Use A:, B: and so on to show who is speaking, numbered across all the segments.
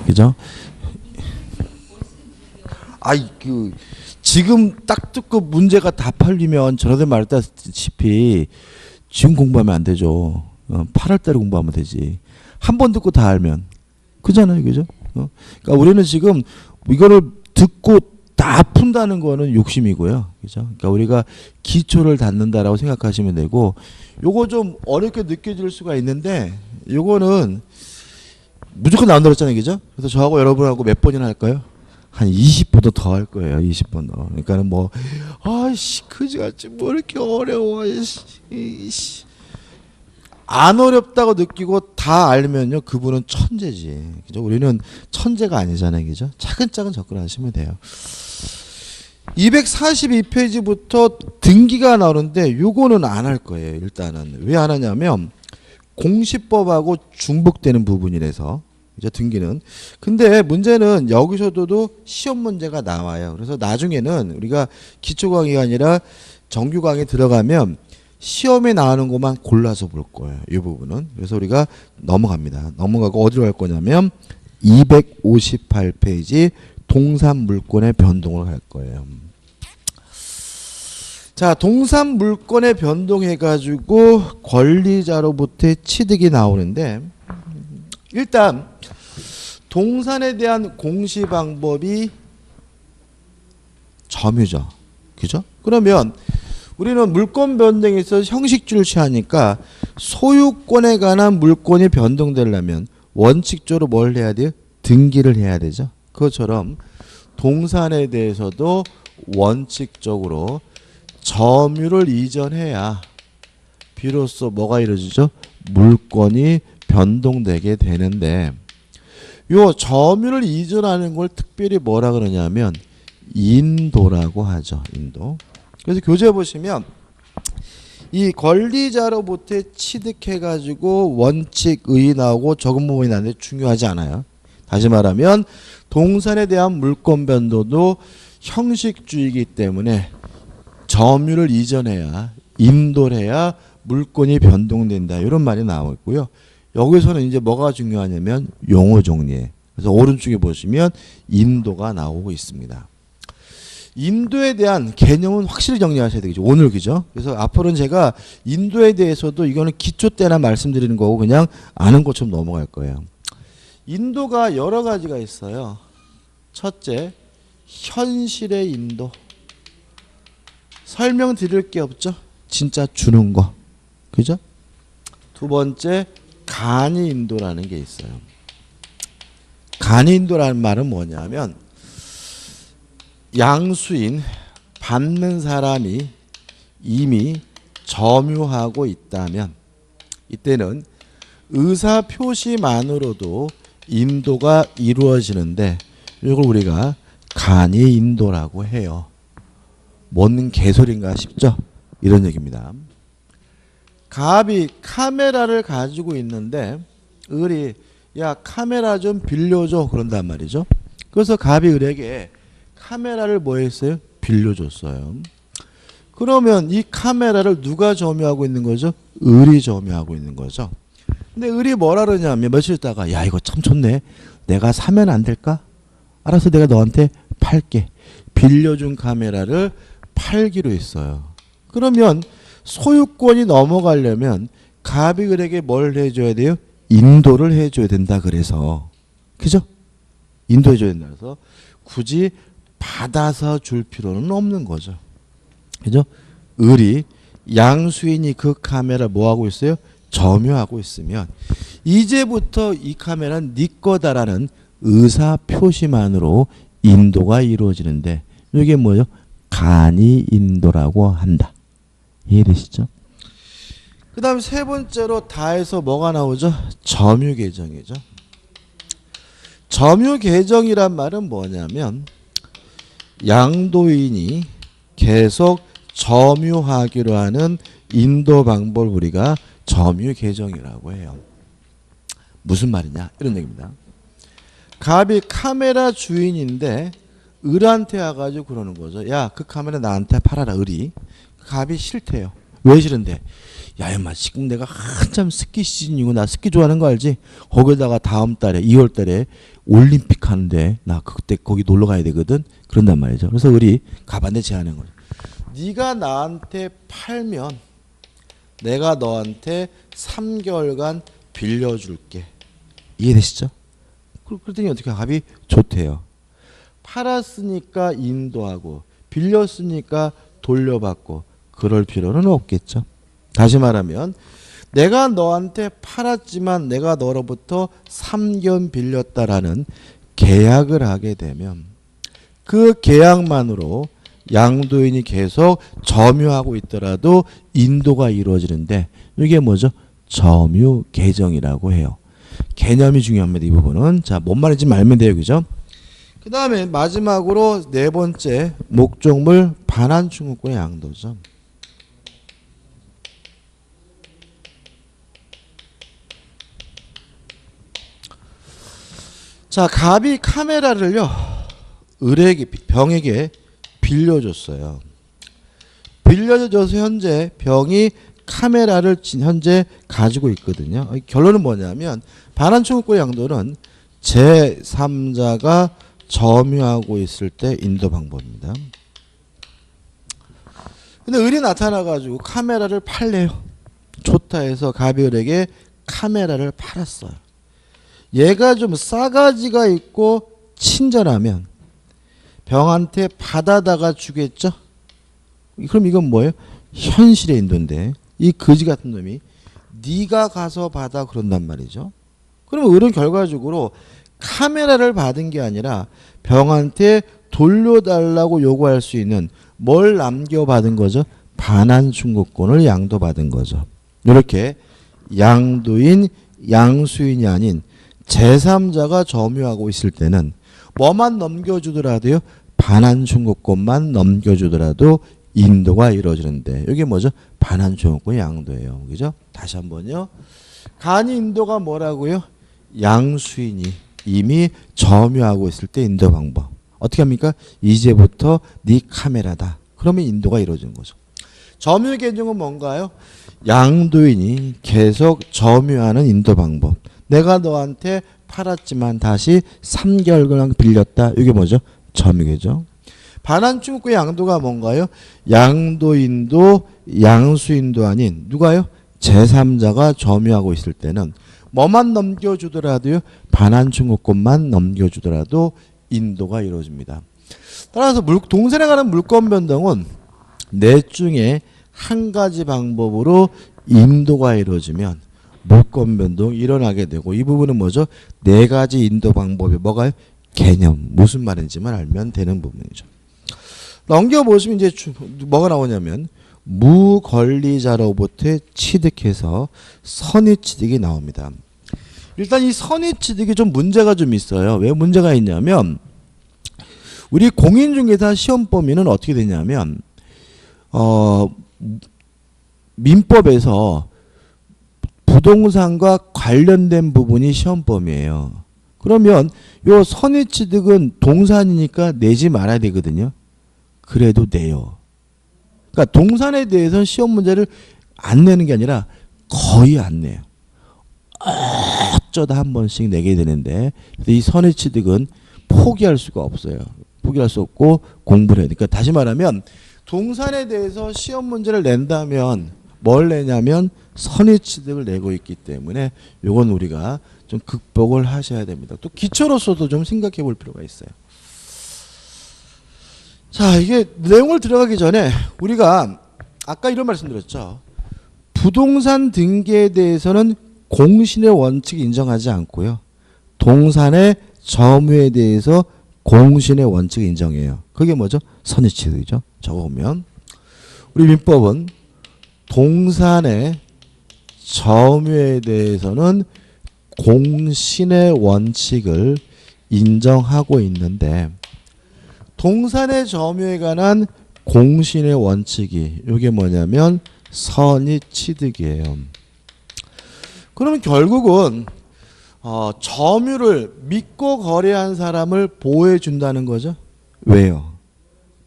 A: 그죠? 지금 딱 듣고 문제가 다 팔리면 전화들 말했다시피 지금 공부하면 안 되죠. 8월 달에 공부하면 되지. 한 번 듣고 다 알면. 그잖아요. 그죠? 그러니까 우리는 지금 이거를 듣고 다 푼다는 거는 욕심이고요. 그죠? 그러니까 우리가 기초를 닫는다라고 생각하시면 되고, 요거 좀 어렵게 느껴질 수가 있는데, 요거는 무조건 나온다고 했잖아요. 그죠? 그래서 저하고 여러분하고 몇 번이나 할까요? 한 20번도 더 할 거예요. 20번 더. 그러니까는 뭐, 아이씨, 그지같이 뭐 이렇게 어려워. 이씨. 안 어렵다고 느끼고 다 알면요, 그분은 천재지. 그죠? 우리는 천재가 아니잖아요. 그죠? 차근차근 접근하시면 돼요. 242페이지부터 등기가 나오는데 요거는 안 할 거예요. 일단은. 왜 안 하냐면 공시법하고 중복되는 부분이라서. 그죠? 등기는. 근데 문제는 여기서도 시험 문제가 나와요. 그래서 나중에는 우리가 기초 강의가 아니라 정규 강의에 들어가면 시험에 나오는 것만 골라서 볼 거예요. 이 부분은. 그래서 우리가 넘어갑니다. 넘어가고 어디로 갈 거냐면 258페이지 동산물권의 변동을 할 거예요. 자, 동산물권의 변동해가지고 권리자로부터 취득이 나오는데, 일단 동산에 대한 공시 방법이 점유죠. 그죠? 그러면 우리는 물권 변동에 있어서 형식주를 취하니까 소유권에 관한 물권이 변동되려면 원칙적으로 뭘 해야 돼요? 등기를 해야 되죠. 그것처럼 동산에 대해서도 원칙적으로 점유를 이전해야 비로소 뭐가 이루어지죠? 물권이 변동되게 되는데, 요 점유를 이전하는 걸 특별히 뭐라 그러냐면 인도라고 하죠. 인도. 그래서 교재 보시면 이 권리자로부터 취득해가지고 원칙의 나오고 적은 부분이 나는데 중요하지 않아요. 다시 말하면 동산에 대한 물권 변동도 형식주의이기 때문에 점유를 이전해야, 인도를 해야 물권이 변동된다. 이런 말이 나오고 있고요. 여기서는 이제 뭐가 중요하냐면 용어 정리에. 그래서 오른쪽에 보시면 인도가 나오고 있습니다. 인도에 대한 개념은 확실히 정리하셔야 되겠죠. 오늘 그죠? 그래서 앞으로는 제가 인도에 대해서도 이거는 기초 때나 말씀드리는 거고 그냥 아는 것처럼 넘어갈 거예요. 인도가 여러 가지가 있어요. 첫째, 현실의 인도. 설명드릴 게 없죠. 진짜 주는 거. 그죠? 두 번째, 간이 인도라는 게 있어요. 간이 인도라는 말은 뭐냐면 양수인 받는 사람이 이미 점유하고 있다면 이때는 의사 표시만으로도 인도가 이루어지는데 이걸 우리가 간이 인도라고 해요. 뭔 개소리인가 싶죠? 이런 얘기입니다. 갑이 카메라를 가지고 있는데 을이 야 카메라 좀 빌려줘 그런단 말이죠. 그래서 갑이 을에게 카메라를 뭐 했어요? 빌려줬어요. 그러면 이 카메라를 누가 점유하고 있는 거죠? 을이 점유하고 있는 거죠. 근데 을이 뭐라 그러냐면 며칠 있다가 야 이거 참 좋네. 내가 사면 안 될까? 알아서 내가 너한테 팔게. 빌려준 카메라를 팔기로 했어요. 그러면 소유권이 넘어가려면 갑이 을에게 뭘 해줘야 돼요? 인도를 해줘야 된다 그래서. 그죠? 인도해줘야 된다 그래서 굳이 받아서 줄 필요는 없는 거죠. 그죠? 을이 양수인이 그 카메라 뭐 하고 있어요? 점유하고 있으면 이제부터 이 카메라는 네 거다라는 의사 표시만으로 인도가 이루어지는데 이게 뭐예요? 간이 인도라고 한다. 이해되시죠? 그 다음 세 번째로 다해서 뭐가 나오죠? 점유계정이죠. 점유계정이란 말은 뭐냐면 양도인이 계속 점유하기로 하는 인도 방법을 우리가 점유계정이라고 해요. 무슨 말이냐? 이런 얘기입니다. 갑이 카메라 주인인데 을한테 와가지고 그러는 거죠. 야, 그 카메라 나한테 팔아라, 을이. 갑이 싫대요. 왜 싫은데? 야, 임마, 지금 내가 한참 스키 시즌이고 나 스키 좋아하는 거 알지? 거기다가 다음 달에 2월 달에 올림픽 하는데 나 그때 거기 놀러 가야 되거든. 그런단 말이죠. 그래서 우리 가봤는데 제안한 거예요. 네가 나한테 팔면 내가 너한테 3개월간 빌려줄게. 이해되시죠? 그랬더니 어떻게 합이 좋대요. 팔았으니까 인도하고 빌렸으니까 돌려받고 그럴 필요는 없겠죠. 다시 말하면 내가 너한테 팔았지만 내가 너로부터 3개월 빌렸다라는 계약을 하게 되면 그 계약만으로 양도인이 계속 점유하고 있더라도 인도가 이루어지는데 이게 뭐죠? 점유 계정이라고 해요. 개념이 중요합니다. 이 부분은. 자, 뭔 말인지 알면 돼요. 그죠? 그 다음에 마지막으로 네 번째 목적물 반환충국권의 양도죠. 자, 갑이 카메라를요 을에게 병에게 빌려줬어요. 빌려줘서 현재 병이 카메라를 현재 가지고 있거든요. 결론은 뭐냐면 반환충국권의 양도는 제3자가 점유하고 있을 때 인도 방법입니다. 근데 을이 나타나가지고 카메라를 팔래요. 좋다 해서 갑이 을에게 카메라를 팔았어요. 얘가 좀 싸가지가 있고 친절하면 병한테 받아다가 주겠죠. 그럼 이건 뭐예요? 현실의 인도인데 이 거지 같은 놈이 네가 가서 받아 그런단 말이죠. 그러면 을은 결과적으로 카메라를 받은 게 아니라 병한테 돌려달라고 요구할 수 있는 뭘 남겨받은 거죠? 반환충국권을 양도받은 거죠. 이렇게 양도인, 양수인이 아닌 제3자가 점유하고 있을 때는 뭐만 넘겨주더라도요? 반환충국권만 넘겨주더라도 인도가 이루어지는데 이게 뭐죠? 반환충국권의 양도예요. 그죠? 다시 한번요. 간이 인도가 뭐라고요? 양수인이 이미 점유하고 있을 때 인도 방법. 어떻게 합니까? 이제부터 네 카메라다. 그러면 인도가 이루어지는 거죠. 점유 계정은 뭔가요? 양도인이 계속 점유하는 인도 방법. 내가 너한테 팔았지만 다시 3개월간 빌렸다. 이게 뭐죠? 점유계죠. 반환충국권의 양도가 뭔가요? 양도인도 양수인도 아닌 누가요? 제3자가 점유하고 있을 때는 뭐만 넘겨주더라도요. 반환충국권만 넘겨주더라도 인도가 이루어집니다. 따라서 동산에 관한 물권 변동은 넷 중에 한 가지 방법으로 인도가 이루어지면 물권 변동이 일어나게 되고 이 부분은 뭐죠? 네 가지 인도 방법이 뭐가요? 개념. 무슨 말인지만 알면 되는 부분이죠. 넘겨보시면 이제 뭐가 나오냐면 무권리자로부터 취득해서 선의취득이 나옵니다. 일단 이 선의취득이 좀 문제가 좀 있어요. 왜 문제가 있냐면 우리 공인중개사 시험 범위는 어떻게 되냐면 민법에서 부동산과 관련된 부분이 시험 범위예요. 그러면 요 선의취득은 동산이니까 내지 말아야 되거든요. 그래도 내요. 그러니까 동산에 대해서는 시험 문제를 안 내는 게 아니라 거의 안 내요. 어쩌다 한 번씩 내게 되는데 이 선의취득은 포기할 수가 없어요. 포기할 수 없고 공부를 해야 되니까 다시 말하면 동산에 대해서 시험 문제를 낸다면 뭘 내냐면 선의취득을 내고 있기 때문에 요건 우리가 좀 극복을 하셔야 됩니다. 또 기초로서도 좀 생각해 볼 필요가 있어요. 자, 이게 내용을 들어가기 전에 우리가 아까 이런 말씀드렸죠. 부동산 등기에 대해서는 공신의 원칙 인정하지 않고요. 동산의 점유에 대해서 공신의 원칙 인정해요. 그게 뭐죠? 선의취득이죠. 적어보면 우리 민법은 동산의 점유에 대해서는 공신의 원칙을 인정하고 있는데 동산의 점유에 관한 공신의 원칙이 이게 뭐냐면 선의취득이에요. 그러면 결국은 점유를 믿고 거래한 사람을 보호해 준다는 거죠. 왜요?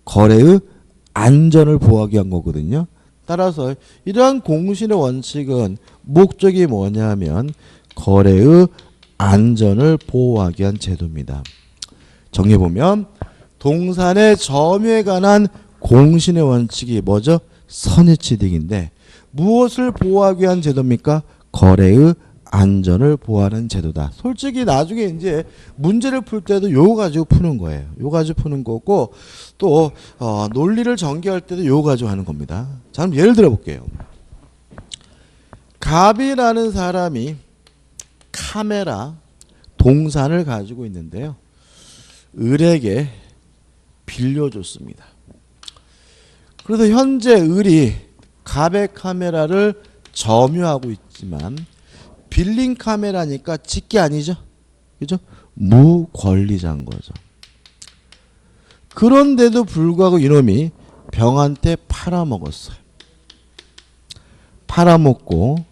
A: 거래의 안전을 보호하기 위한 거거든요. 따라서 이러한 공신의 원칙은 목적이 뭐냐면 거래의 안전을 보호하기 위한 제도입니다. 정리해보면 동산의 점유에 관한 공신의 원칙이 뭐죠? 선의취득인데 무엇을 보호하기 위한 제도입니까? 거래의 안전을 보호하는 제도다. 솔직히 나중에 이제 문제를 풀 때도 요거 가지고 푸는 거예요. 요거 가지고 푸는 거고 또 논리를 전개할 때도 요거 가지고 하는 겁니다. 자, 그럼 예를 들어 볼게요. 갑이라는 사람이 카메라 동산을 가지고 있는데요. 을에게 빌려줬습니다. 그래서 현재 을이 갑의 카메라를 점유하고 있지만 빌린 카메라니까 직계 아니죠? 그죠? 무권리자인 거죠. 그런데도 불구하고 이놈이 병한테 팔아먹었어요. 팔아먹고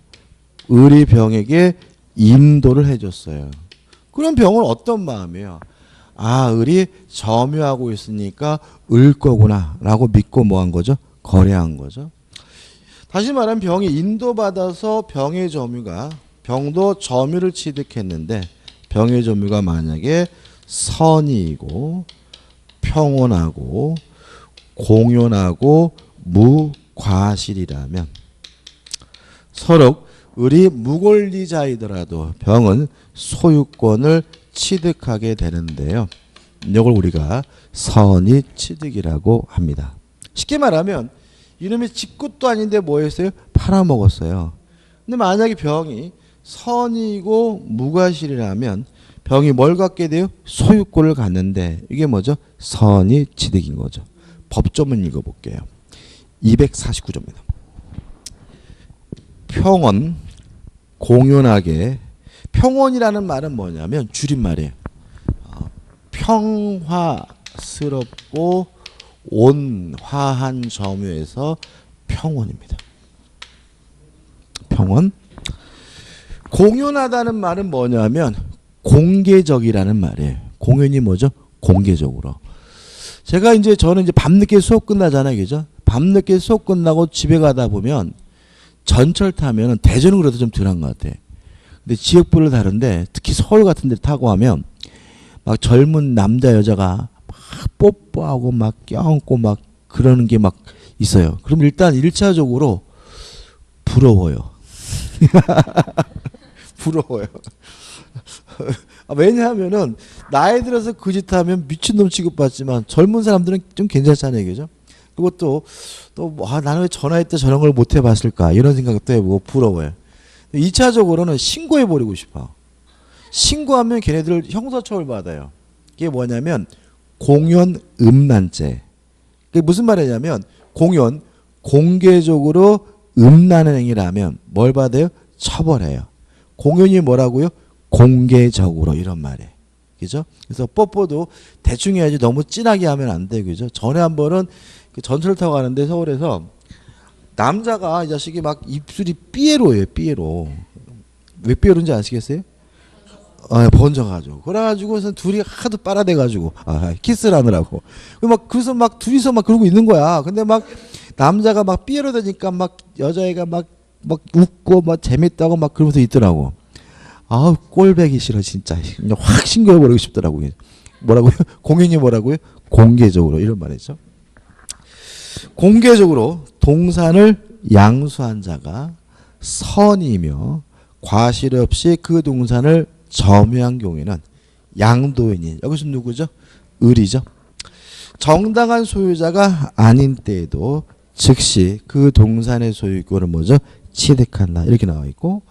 A: 을이 병에게 인도를 해줬어요. 그럼 병은 어떤 마음이에요? 아, 을이 점유하고 있으니까 을 거구나 라고 믿고 뭐 한 거죠? 거래한 거죠. 다시 말하면 병이 인도받아서 병의 점유가 병도 점유를 취득했는데 병의 점유가 만약에 선의이고 평온하고 공연하고 무과실이라면 서로 을이 무권리자이더라도 병은 소유권을 취득하게 되는데요. 이걸 우리가 선의 취득이라고 합니다. 쉽게 말하면 이놈이 집 것도 아닌데 뭐 했어요? 팔아먹었어요. 근데 만약에 병이 선이고 무과실이라면 병이 뭘 갖게 돼요? 소유권을 갖는데 이게 뭐죠? 선의 취득인 거죠. 법조문 읽어볼게요. 249조입니다. 평온, 공연하게. 평온이라는 말은 뭐냐면 줄임말이에요. 평화스럽고 온화한 점유에서 평온입니다. 평온. 공연하다는 말은 뭐냐면 공개적이라는 말이에요. 공연이 뭐죠? 공개적으로. 저는 이제 밤늦게 수업 끝나잖아요. 그죠? 밤늦게 수업 끝나고 집에 가다 보면 전철 타면 대전은 그래도 좀 덜한 것 같아. 근데 지역별로 다른데 특히 서울 같은 데 타고 하면 막 젊은 남자 여자가 막 뽀뽀하고 막 껴안고 막 그러는 게 막 있어요. 그럼 일단 1차적으로 부러워요. 부러워요. 왜냐하면은 나이 들어서 그 짓 하면 미친놈 취급받지만 젊은 사람들은 좀 괜찮잖아요. 그죠? 그리고 또 나는 왜 전화할 때 저런 걸 못 해봤을까 이런 생각도 해보고 부러워요. 2차적으로는 신고해버리고 싶어. 신고하면 걔네들 형사처벌 받아요. 그게 뭐냐면 공연 음란죄. 그게 무슨 말이냐면 공연 공개적으로 음란한 행위라면 뭘 받아요? 처벌해요. 공연이 뭐라고요? 공개적으로 이런 말이에요. 그죠? 그래서 뽀뽀도 대충 해야지 너무 진하게 하면 안 돼요. 그죠? 전에 한 번은 그 전철 타고 가는데 서울에서 남자가 이 자식이 막 입술이 삐에로예요. 삐에로. 왜 삐에로인지 아시겠어요? 번져가지고. 그래가지고서 둘이 하도 빨아대가지고 키스를 하느라고. 그래서 막 둘이서 막 그러고 있는 거야. 근데 막 남자가 막 삐에로 되니까 막 여자애가 막 웃고 막 재밌다고 막 그러면서 있더라고. 아우 꼴배기 싫어 진짜. 그냥 확 신고해버리고 싶더라고요. 뭐라고요? 공연이 뭐라고요? 공개적으로 이런 말이죠. 공개적으로 동산을 양수한 자가 선이며 과실 없이 그 동산을 점유한 경우에는 양도인이 여기서 누구죠? 을이죠. 정당한 소유자가 아닌 때에도 즉시 그 동산의 소유권을 뭐죠? 취득한다 이렇게 나와 있고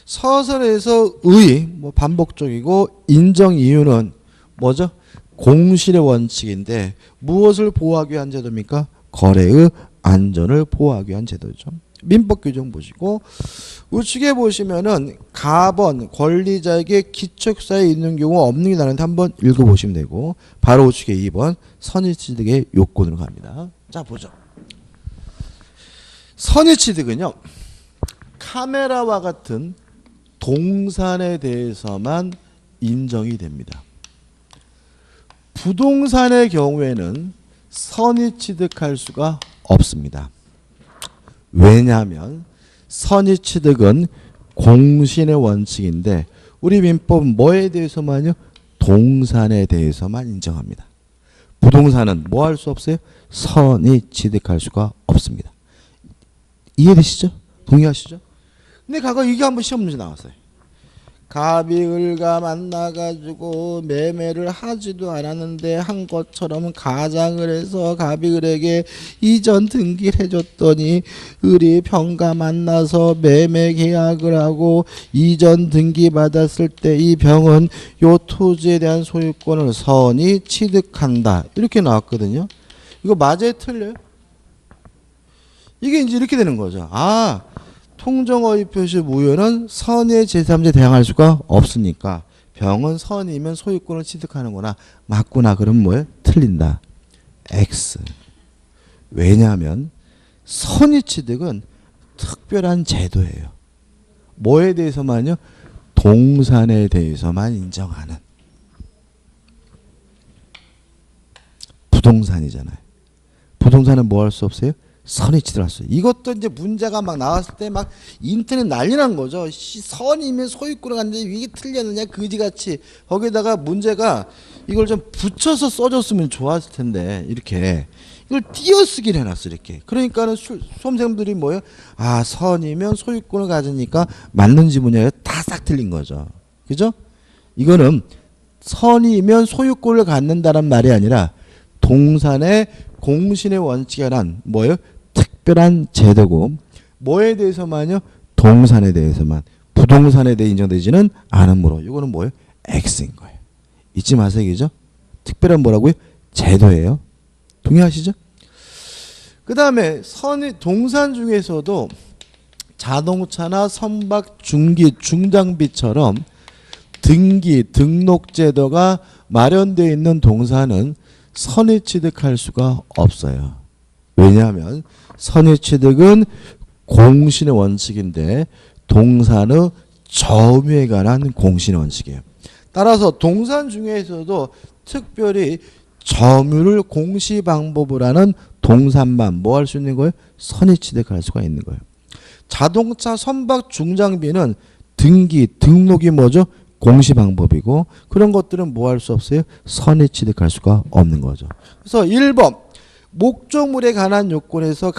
A: 서설에서 의 반복적이고 인정 이유는 뭐죠? 공실의 원칙인데 무엇을 보호하기 위한 제도입니까? 거래의 안전을 보호하기 위한 제도죠. 민법 규정 보시고 우측에 보시면은 가번 권리자에게 기척사에 있는 경우 없는 게 나는데 한번 읽어보시면 되고 바로 우측에 2번 선의취득의 요건으로 갑니다. 자 보죠. 선의취득은요. 카메라와 같은 동산에 대해서만 인정이 됩니다. 부동산의 경우에는 선의취득할 수가 없습니다. 왜냐하면 선의취득은 공신의 원칙인데 우리 민법은 뭐에 대해서만요? 동산에 대해서만 인정합니다. 부동산은 뭐 할 수 없어요? 선의취득할 수가 없습니다. 이해되시죠? 동의하시죠? 근데 과거 이게 한번 시험 문제 나왔어요. 갑이 을과 만나가지고 매매를 하지도 않았는데 한 것처럼 가장을 해서 갑이 을에게 이전 등기를 해줬더니 을이 병과 만나서 매매 계약을 하고 이전 등기 받았을 때 이 병은 요 토지에 대한 소유권을 선이 취득한다. 이렇게 나왔거든요. 이거 맞아요? 틀려요? 이게 이제 이렇게 되는 거죠. 아, 통정어휘 표시 무효는 선의 제3자 대항할 수가 없으니까 병은 선이면 소유권을 취득하는구나. 맞구나. 그럼 뭐예요? 틀린다. X. 왜냐하면 선의 취득은 특별한 제도예요. 뭐에 대해서만요? 동산에 대해서만 인정하는. 부동산이잖아요. 부동산은 뭐 할 수 없어요? 선이 취득했어요. 이것도 이제 문제가 막 나왔을 때 막 인터넷 난리 난 거죠. 선이면 소유권을 갖는데 이게 틀렸느냐 그지같이. 거기다가 문제가 이걸 좀 붙여서 써줬으면 좋았을 텐데 이렇게 이걸 띄어쓰기를 해놨어 이렇게. 그러니까는 수험생들이 뭐예요? 아, 선이면 소유권을 가지니까 맞는 지문이에요. 다 싹 틀린 거죠. 그죠? 이거는 선이면 소유권을 갖는다는 말이 아니라 동산의 공신의 원칙에 관한 뭐예요? 특별한 제도고 뭐에 대해서만요? 동산에 대해서만. 부동산에 대해 인정되지는 않으므로 이거는 뭐예요? X인 거예요. 잊지 마세요. 그죠? 특별한 뭐라고요? 제도예요. 동의하시죠? 그 다음에 동산 중에서도 자동차나 선박, 중기, 중장비처럼 등기, 등록제도가 마련되어 있는 동산은 선의 취득할 수가 없어요. 왜냐하면 선의 취득은 공신의 원칙인데 동산의 점유에 관한 공신의 원칙이에요. 따라서 동산 중에서도 특별히 점유를 공시 방법을 하는 동산만 뭐 할 수 있는 거예요? 선의 취득할 수가 있는 거예요. 자동차, 선박, 중장비는 등기, 등록이 뭐죠? 공시 방법이고 그런 것들은 뭐 할 수 없어요? 선의 취득할 수가 없는 거죠. 그래서 1번 목적물에 관한 요건에서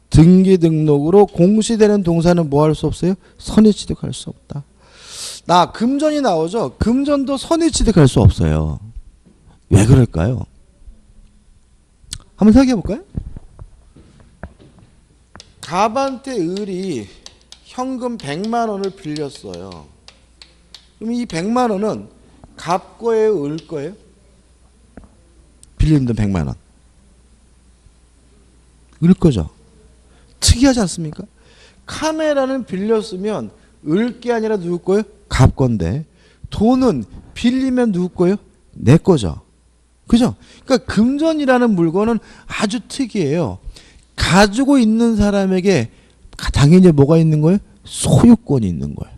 A: 등기 등록으로 공시되는 동사는 뭐 할 수 없어요? 선의 취득할 수 없다. 금전이 나오죠. 금전도 선의 취득할 수 없어요. 왜 그럴까요? 한번 생각해 볼까요? 갑한테 을이 현금 100만 원을 빌렸어요. 그럼 이 100만 원은 갑 거예요? 을 거예요? 빌린 돈 100만 원. 을 거죠. 특이하지 않습니까? 카메라는 빌렸으면 을 게 아니라 누구 거예요? 갑 건데 돈은 빌리면 누구 거예요? 내 거죠. 그죠? 그러니까 금전이라는 물건은 아주 특이해요. 가지고 있는 사람에게 당연히 뭐가 있는 거예요? 소유권이 있는 거예요.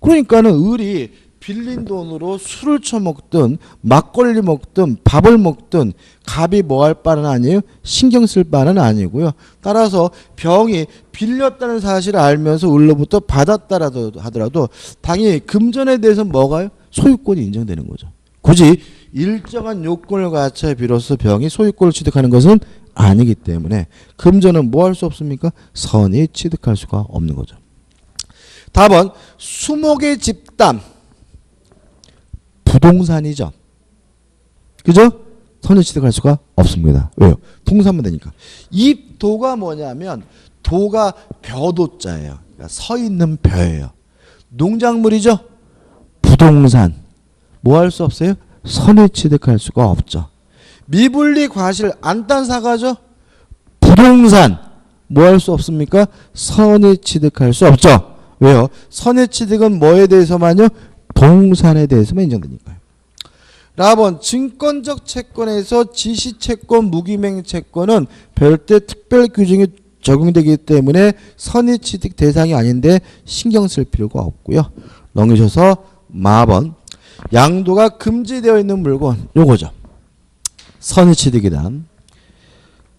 A: 그러니까는 을이 빌린 돈으로 술을 처먹든 막걸리 먹든 밥을 먹든 갑이 뭐 할 바는 아니에요? 신경 쓸 바는 아니고요. 따라서 병이 빌렸다는 사실을 알면서 을로부터 받았다라도 하더라도 당연히 금전에 대해서 뭐가요? 소유권이 인정되는 거죠. 굳이 일정한 요건을 갖춰야 비로소 병이 소유권을 취득하는 것은 아니기 때문에 금전은 뭐 할 수 없습니까? 선이 취득할 수가 없는 거죠. 답은 수목의 집담 부동산이죠. 그죠? 선을 취득할 수가 없습니다. 왜요? 동산만 되니까. 이 도가 뭐냐면 도가 벼도자예요. 그러니까 서 있는 벼예요. 농작물이죠. 부동산 뭐 할 수 없어요? 선을 취득할 수가 없죠. 미분리 과실 안딴 사과죠. 부동산 뭐 할 수 없습니까? 선을 취득할 수 없죠. 왜요? 선의 취득은 뭐에 대해서만요? 동산에 대해서만 인정되니까요. 라번 증권적 채권에서 지시채권, 무기명채권은 별도의 특별 규정이 적용되기 때문에 선의 취득 대상이 아닌데 신경 쓸 필요가 없고요. 넘기셔서 마번 양도가 금지되어 있는 물건 요거죠. 선의 취득이란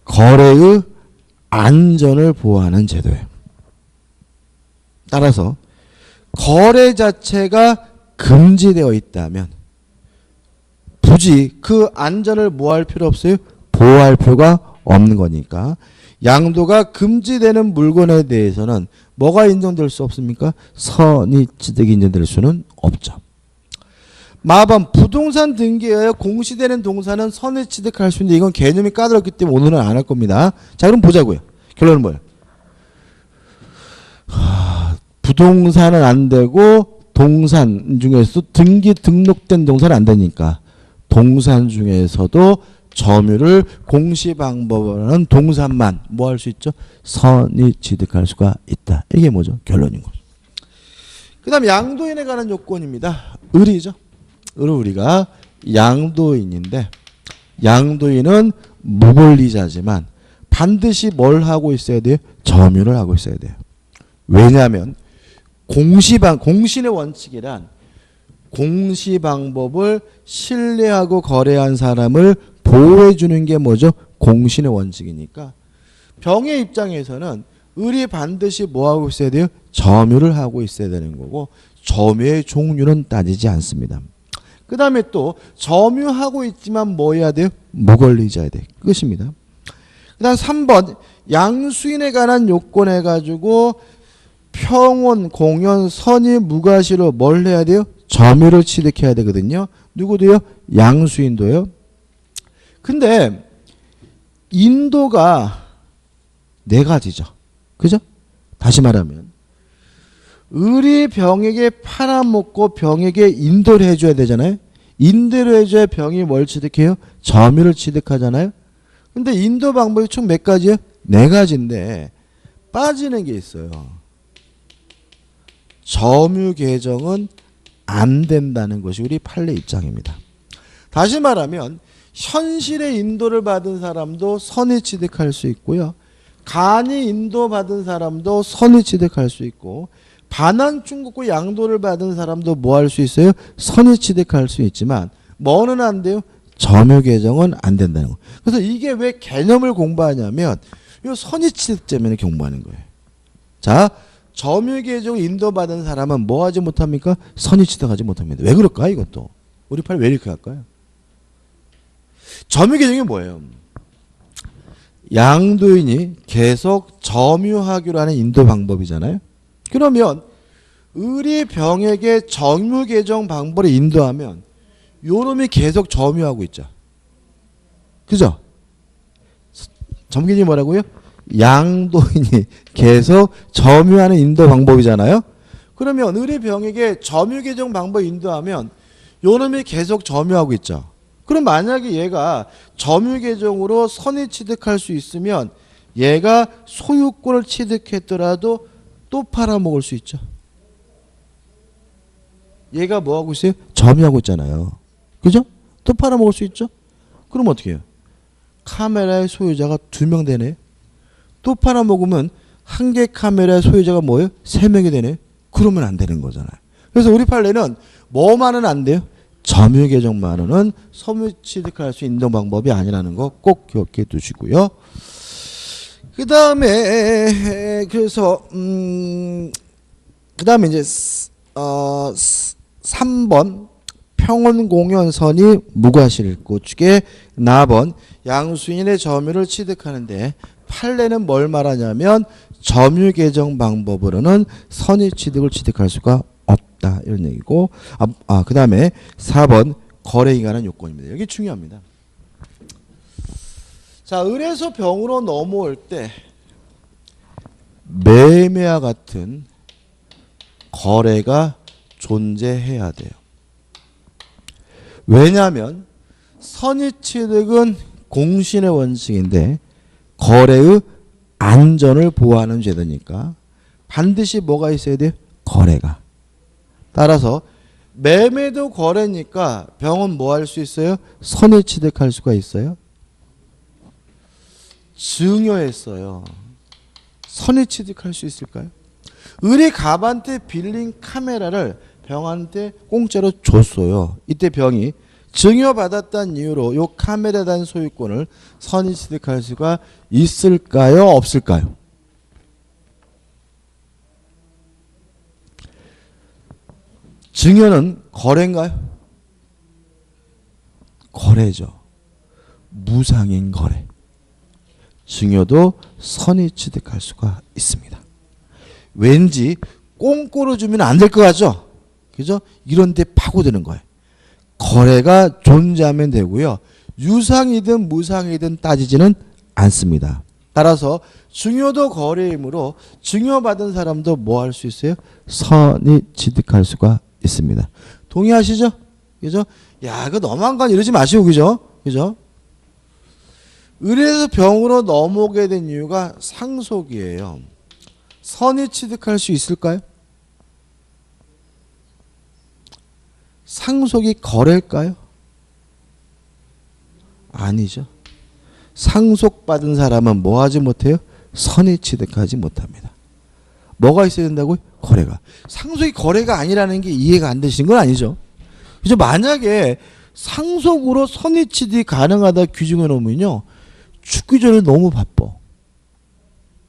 A: 거래의 안전을 보호하는 제도예요. 따라서 거래 자체가 금지되어 있다면 굳이 그 안전을 뭐 할 필요 없어요? 보호할 필요가 없는 거니까 양도가 금지되는 물건에 대해서는 뭐가 인정될 수 없습니까? 선의취득이 인정될 수는 없죠. 마밤 부동산 등기에 의하여 공시되는 동산은 선의취득할 수 있는데 이건 개념이 까다롭기 때문에 오늘은 안 할 겁니다. 자, 그럼 보자고요. 결론은 뭐예요? 부동산은 안 되고 동산 중에서 등기 등록된 동산은 안 되니까 동산 중에서도 점유를 공시 방법으로는 동산만 뭐 할 수 있죠? 선의 취득할 수가 있다. 이게 뭐죠? 결론인 거죠. 그 다음 양도인에 관한 요건입니다. 의리죠. 우리가 양도인인데 양도인은 무권리자지만 반드시 뭘 하고 있어야 돼요? 점유를 하고 있어야 돼요. 왜냐하면 공신의 원칙이란 공시 방법을 신뢰하고 거래한 사람을 보호해 주는 게 뭐죠? 공신의 원칙이니까 병의 입장에서는 을이 반드시 뭐 하고 있어야 돼요? 점유를 하고 있어야 되는 거고 점유의 종류는 따지지 않습니다. 그 다음에 또 점유하고 있지만 뭐 해야 돼요? 무권리자야 돼. 끝입니다. 그 다음 3번 양수인에 관한 요건 해가지고 평온, 공연, 선의, 무과시로 뭘 해야 돼요? 점유를 취득해야 되거든요. 누구도요? 양수인도요. 근데 인도가 네 가지죠. 그죠? 다시 말하면 을이 병에게 팔아먹고 병에게 인도를 해줘야 되잖아요. 인도를 해줘야 병이 뭘 취득해요? 점유를 취득하잖아요. 근데 인도 방법이 총 몇 가지예요? 네 가지인데 빠지는 게 있어요. 점유 계정은 안 된다는 것이 우리 판례 입장입니다. 다시 말하면 현실의 인도를 받은 사람도 선의 취득할 수 있고요. 간이 인도받은 사람도 선의 취득할 수 있고 반환 충국고 양도를 받은 사람도 뭐 할 수 있어요? 선의 취득할 수 있지만 뭐는 안 돼요? 점유 계정은 안 된다는 거. 그래서 이게 왜 개념을 공부하냐면 이 선의 취득 때문에 공부하는 거예요. 자, 점유 계정 인도받은 사람은 뭐 하지 못합니까? 선의 취득하지 못합니다. 왜 그럴까 이것도? 우리 팔 왜 이렇게 할까요? 점유 계정이 뭐예요? 양도인이 계속 점유하기로 하는 인도 방법이잖아요. 그러면 을이 병에게 점유 계정 방법을 인도하면 요놈이 계속 점유하고 있죠. 그죠? 점기님이 뭐라고요? 양도인이 계속 점유하는 인도 방법이잖아요. 그러면 을이 병에게 점유 계정 방법 인도하면 요놈이 계속 점유하고 있죠. 그럼 만약에 얘가 점유 계정으로 선의 취득할 수 있으면 얘가 소유권을 취득했더라도 또 팔아먹을 수 있죠. 얘가 뭐 하고 있어요? 점유하고 있잖아요. 그죠? 또 팔아먹을 수 있죠. 그럼 어떻게 해요? 카메라의 소유자가 2명 되네. 또 팔아먹으면 한 개 카메라의 소유자가 뭐예요? 3명이 되네. 그러면 안 되는 거잖아요. 그래서 우리 판례는 뭐만은 안 돼요? 점유 계정만은 선의 취득할 수 있는 방법이 아니라는 거 꼭 기억해 두시고요. 그 다음에 그래서 그 다음에 이제 3번 평온공연선이 무과실고축에 나번 양수인의 점유를 취득하는데 판례는 뭘 말하냐면 점유 계정 방법으로는 선의 취득을 취득할 수가 없다 이런 얘기고 그 다음에 4번 거래에 관한 요건입니다. 여기 중요합니다. 자, 을에서 병으로 넘어올 때 매매와 같은 거래가 존재해야 돼요. 왜냐하면 선의취득은 공신의 원칙인데 거래의 안전을 보호하는 제도니까 반드시 뭐가 있어야 돼요? 거래가. 따라서 매매도 거래니까 병은 뭐 할 수 있어요? 선의취득할 수가 있어요. 증여했어요. 선의취득할 수 있을까요? 을이 갑한테 빌린 카메라를 병한테 공짜로 줬어요. 이때 병이 증여받았다는 이유로 요 카멜에 대한 소유권을 선의 취득할 수가 있을까요? 없을까요? 증여는 거래인가요? 거래죠. 무상인 거래. 증여도 선의 취득할 수가 있습니다. 왠지 꽁꼬로 주면 안 될 것 같죠? 그죠? 이런 데 파고드는 거예요. 거래가 존재하면 되고요. 유상이든 무상이든 따지지는 않습니다. 따라서 증여도 거래이므로 증여받은 사람도 뭐 할 수 있어요? 선의 취득할 수가 있습니다. 동의하시죠? 그죠? 야, 그거 너무한 거 아니야? 이러지 마시고, 그죠? 그죠? 의뢰에서 병으로 넘어오게 된 이유가 상속이에요. 선의 취득할 수 있을까요? 상속이 거래일까요? 아니죠. 상속받은 사람은 뭐 하지 못해요? 선의 취득하지 못합니다. 뭐가 있어야 된다고요? 거래가. 상속이 거래가 아니라는 게 이해가 안 되시는 건 아니죠. 그죠? 만약에 상속으로 선의 취득이 가능하다 규정해 놓으면요. 죽기 전에 너무 바빠.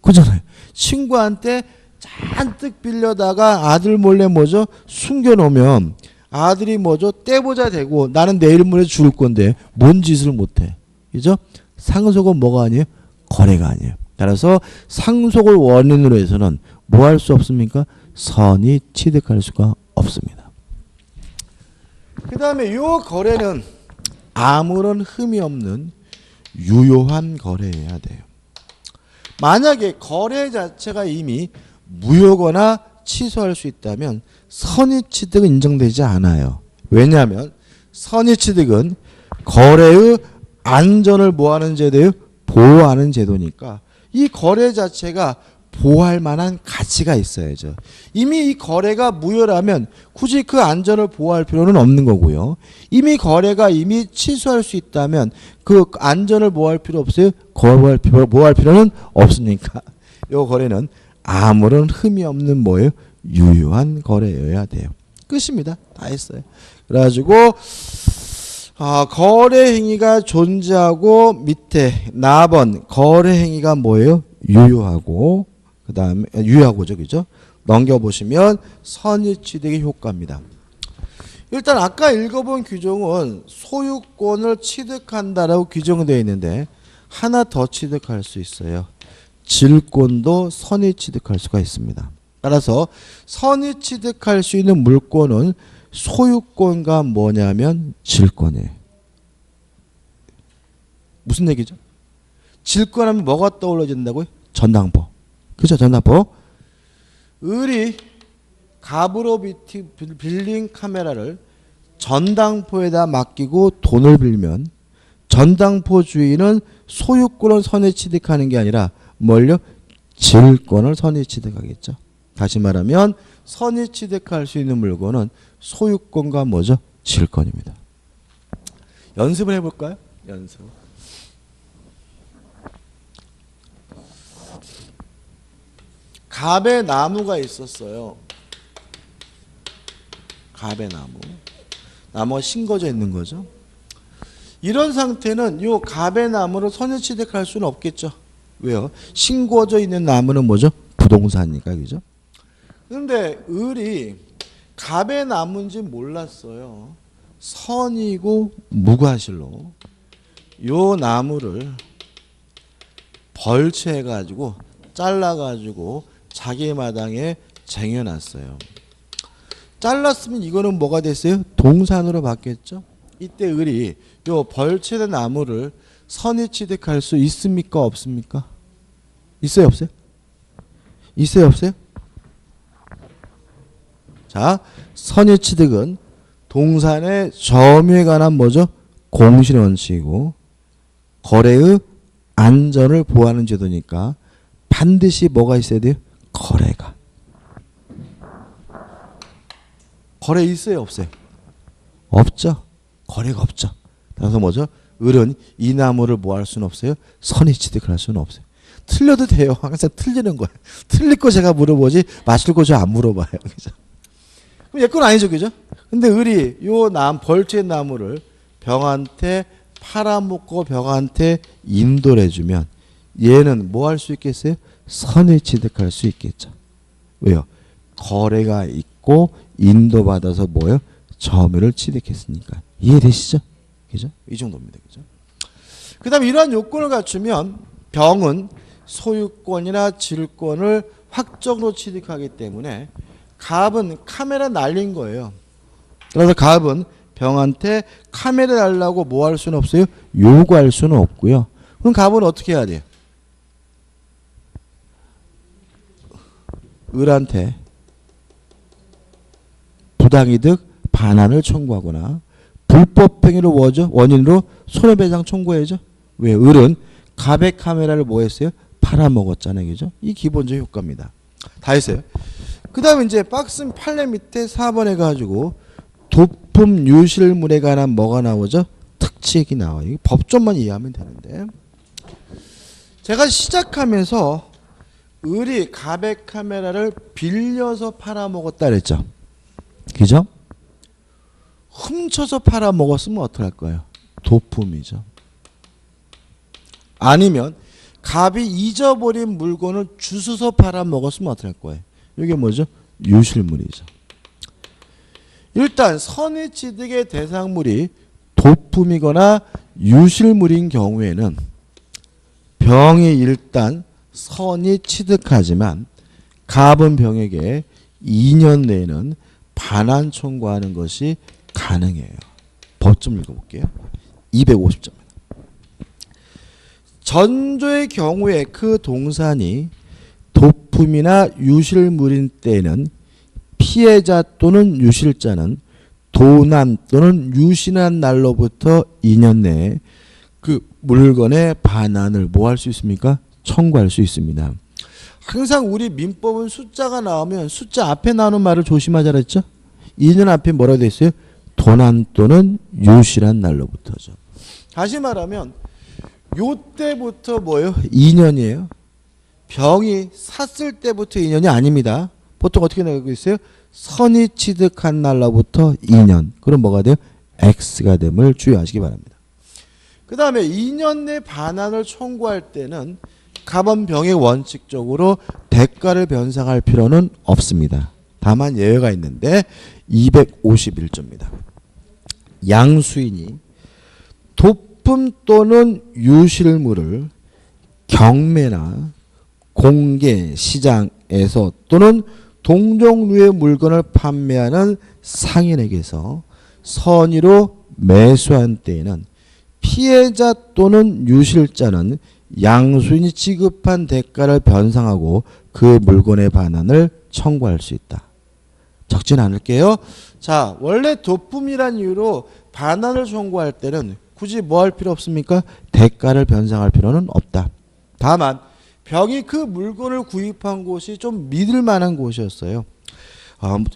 A: 그잖아요. 친구한테 잔뜩 빌려다가 아들 몰래 뭐죠? 숨겨놓으면 아들이 뭐죠? 떼보자 되고 나는 내일 모레 죽을 건데 뭔 짓을 못해. 그죠? 상속은 뭐가 아니에요? 거래가 아니에요. 따라서 상속을 원인으로 해서는 뭐 할 수 없습니까? 선의 취득할 수가 없습니다. 그 다음에 이 거래는 아무런 흠이 없는 유효한 거래해야 돼요. 만약에 거래 자체가 이미 무효거나 취소할 수 있다면 선의 취득은 인정되지 않아요. 왜냐하면 선의 취득은 거래의 안전을 뭐하는 제도예요? 보호하는 제도니까 이 거래 자체가 보호할 만한 가치가 있어야죠. 이미 이 거래가 무효라면 굳이 그 안전을 보호할 필요는 없는 거고요. 이미 거래가 이미 취소할 수 있다면 그 안전을 보호할 필요 없어요? 보호할 필요는 없으니까 이 거래는 아무런 흠이 없는 뭐예요? 유효한 거래여야 돼요. 끝입니다. 다 했어요. 그래가지고 거래 행위가 존재하고 밑에 나번 거래 행위가 뭐예요? 유효하고 그 다음에 유효하고죠, 그죠? 넘겨보시면 선의 취득의 효과입니다. 일단 아까 읽어본 규정은 소유권을 취득한다라고 규정되어 있는데 하나 더 취득할 수 있어요. 질권도 선의 취득할 수가 있습니다. 따라서 선의 취득할 수 있는 물권은 소유권과 뭐냐면 질권이에요. 무슨 얘기죠? 질권하면 뭐가 떠올라진다고요? 전당포. 그죠? 전당포. 을이 갑으로 빌린 카메라를 전당포에다 맡기고 돈을 빌면 전당포 주인은 소유권을 선의 취득하는 게 아니라 뭘요? 질권을 선의 취득하겠죠. 다시 말하면 선의 취득할 수 있는 물건은 소유권과 뭐죠? 질권입니다. 연습을 해볼까요? 연습. 갑의 나무가 있었어요. 갑의 나무. 나무가 심겨져 있는 거죠. 이런 상태는 이 갑의 나무를 선의 취득할 수는 없겠죠. 왜요? 심겨져 있는 나무는 뭐죠? 부동산이니까, 그죠? 그런데 을이 갑의 나무인지 몰랐어요. 선이고 무과실로 요 나무를 벌채해가지고 잘라가지고 자기 마당에 쟁여놨어요. 잘랐으면 이거는 뭐가 됐어요? 동산으로 바뀌었죠. 이때 을이 요 벌채된 나무를 선의 취득할 수 있습니까? 없습니까? 있어요? 없어요? 있어요? 없어요? 자, 선의 취득은 동산의 점유에 관한 뭐죠? 공실의 원칙이고 거래의 안전을 보호하는 제도니까 반드시 뭐가 있어야 돼요? 거래가. 거래 있어요? 없어요? 없죠. 거래가 없죠. 그래서 뭐죠? 을은 이 나무를 뭐 할 수는 없어요? 선의 취득을 할 수는 없어요. 틀려도 돼요. 항상 틀리는 거예요. 틀릴 거 제가 물어보지 맞을 거 저 안 물어봐요. 그죠? 그럼 얘 건 아니죠, 그죠? 근데 을이 요 벌채 나무를 병한테 팔아먹고 병한테 인도를 해주면 얘는 뭐 할 수 있겠어요? 선의 취득할 수 있겠죠. 왜요? 거래가 있고 인도받아서 뭐예요? 점유를 취득했으니까. 이해되시죠? 그죠? 이 정도입니다. 그죠? 그 다음에 이러한 요건을 갖추면 병은 소유권이나 질권을 확정으로 취득하기 때문에 갑은 카메라 날린 거예요. 그래서 갑은 병한테 카메라 달라고 뭐 할 수는 없어요? 요구할 수는 없고요. 그럼 갑은 어떻게 해야 돼요? 을한테 부당이득 반환을 청구하거나 불법행위로 원인으로 손해배상 청구해야죠. 왜? 을은 갑의 카메라를 뭐 했어요? 팔아먹었잖아요. 그죠? 이 기본적 효과입니다. 다 했어요. 그 다음에 이제 박스 판례 밑에 4번 해가지고 도품 유실물에 관한 뭐가 나오죠? 특칙이 나와요. 법조만 이해하면 되는데 제가 시작하면서 을이 갑의 카메라를 빌려서 팔아먹었다 그랬죠. 그죠? 훔쳐서 팔아먹었으면 어떡할 거예요? 도품이죠. 아니면 갑이 잊어버린 물건을 주워서 팔아먹었으면 어떡할 거예요? 이게 뭐죠? 유실물이죠. 일단 선의 취득의 대상물이 도품이거나 유실물인 경우에는 병이 일단 선이 취득하지만 갑은 병에게 2년 내에는 반환 청구하는 것이 가능해요. 법 좀 읽어볼게요. 250점. 전조의 경우에 그 동산이 도품이나 유실물인 때에는 피해자 또는 유실자는 도난 또는 유신한 날로부터 2년 내에 그 물건의 반환을 뭐 할 수 있습니까? 청구할 수 있습니다. 항상 우리 민법은 숫자가 나오면 숫자 앞에 나오는 말을 조심하자 그랬죠? 2년 앞에 뭐라고 돼 있어요? 도난 또는 유실한 날로부터죠. 다시 말하면 요때부터 뭐예요? 2년이에요. 병이 샀을 때부터 2년이 아닙니다. 보통 어떻게 나가고 있어요? 선이 취득한 날로부터 2년. 그럼 뭐가 돼요? X가 됨을 주의하시기 바랍니다. 그 다음에 2년 내 반환을 청구할 때는 갑은 병에 원칙적으로 대가를 변상할 필요는 없습니다. 다만 예외가 있는데 251조입니다. 양수인이 도품 또는 유실물을 경매나 공개 시장에서 또는 동종류의 물건을 판매하는 상인에게서 선의로 매수한 때에는 피해자 또는 유실자는 양수인이 지급한 대가를 변상하고 그 물건의 반환을 청구할 수 있다. 적진 않을게요. 자, 원래 도품이란 이유로 반환을 청구할 때는 굳이 뭐 할 필요 없습니까? 대가를 변상할 필요는 없다. 다만 병이 그 물건을 구입한 곳이 좀 믿을 만한 곳이었어요.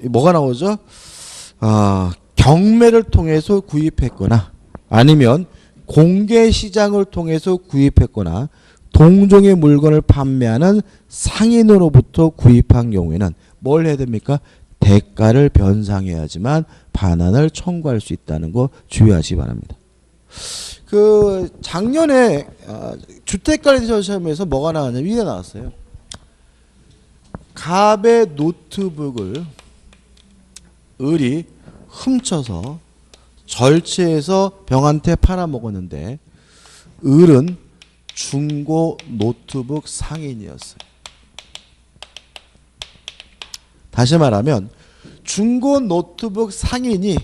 A: 뭐가 나오죠? 경매를 통해서 구입했거나 아니면 공개 시장을 통해서 구입했거나 동종의 물건을 판매하는 상인으로부터 구입한 경우에는 뭘 해야 됩니까? 대가를 변상해야지만 반환을 청구할 수 있다는 거 주의하시기 바랍니다. 그 작년에 주택관리사 시험에서 뭐가 나왔냐면 이게 나왔어요. 갑의 노트북을 을이 훔쳐서 절취해서 병한테 팔아먹었는데 을은 중고 노트북 상인이었어요. 다시 말하면 중고 노트북 상인이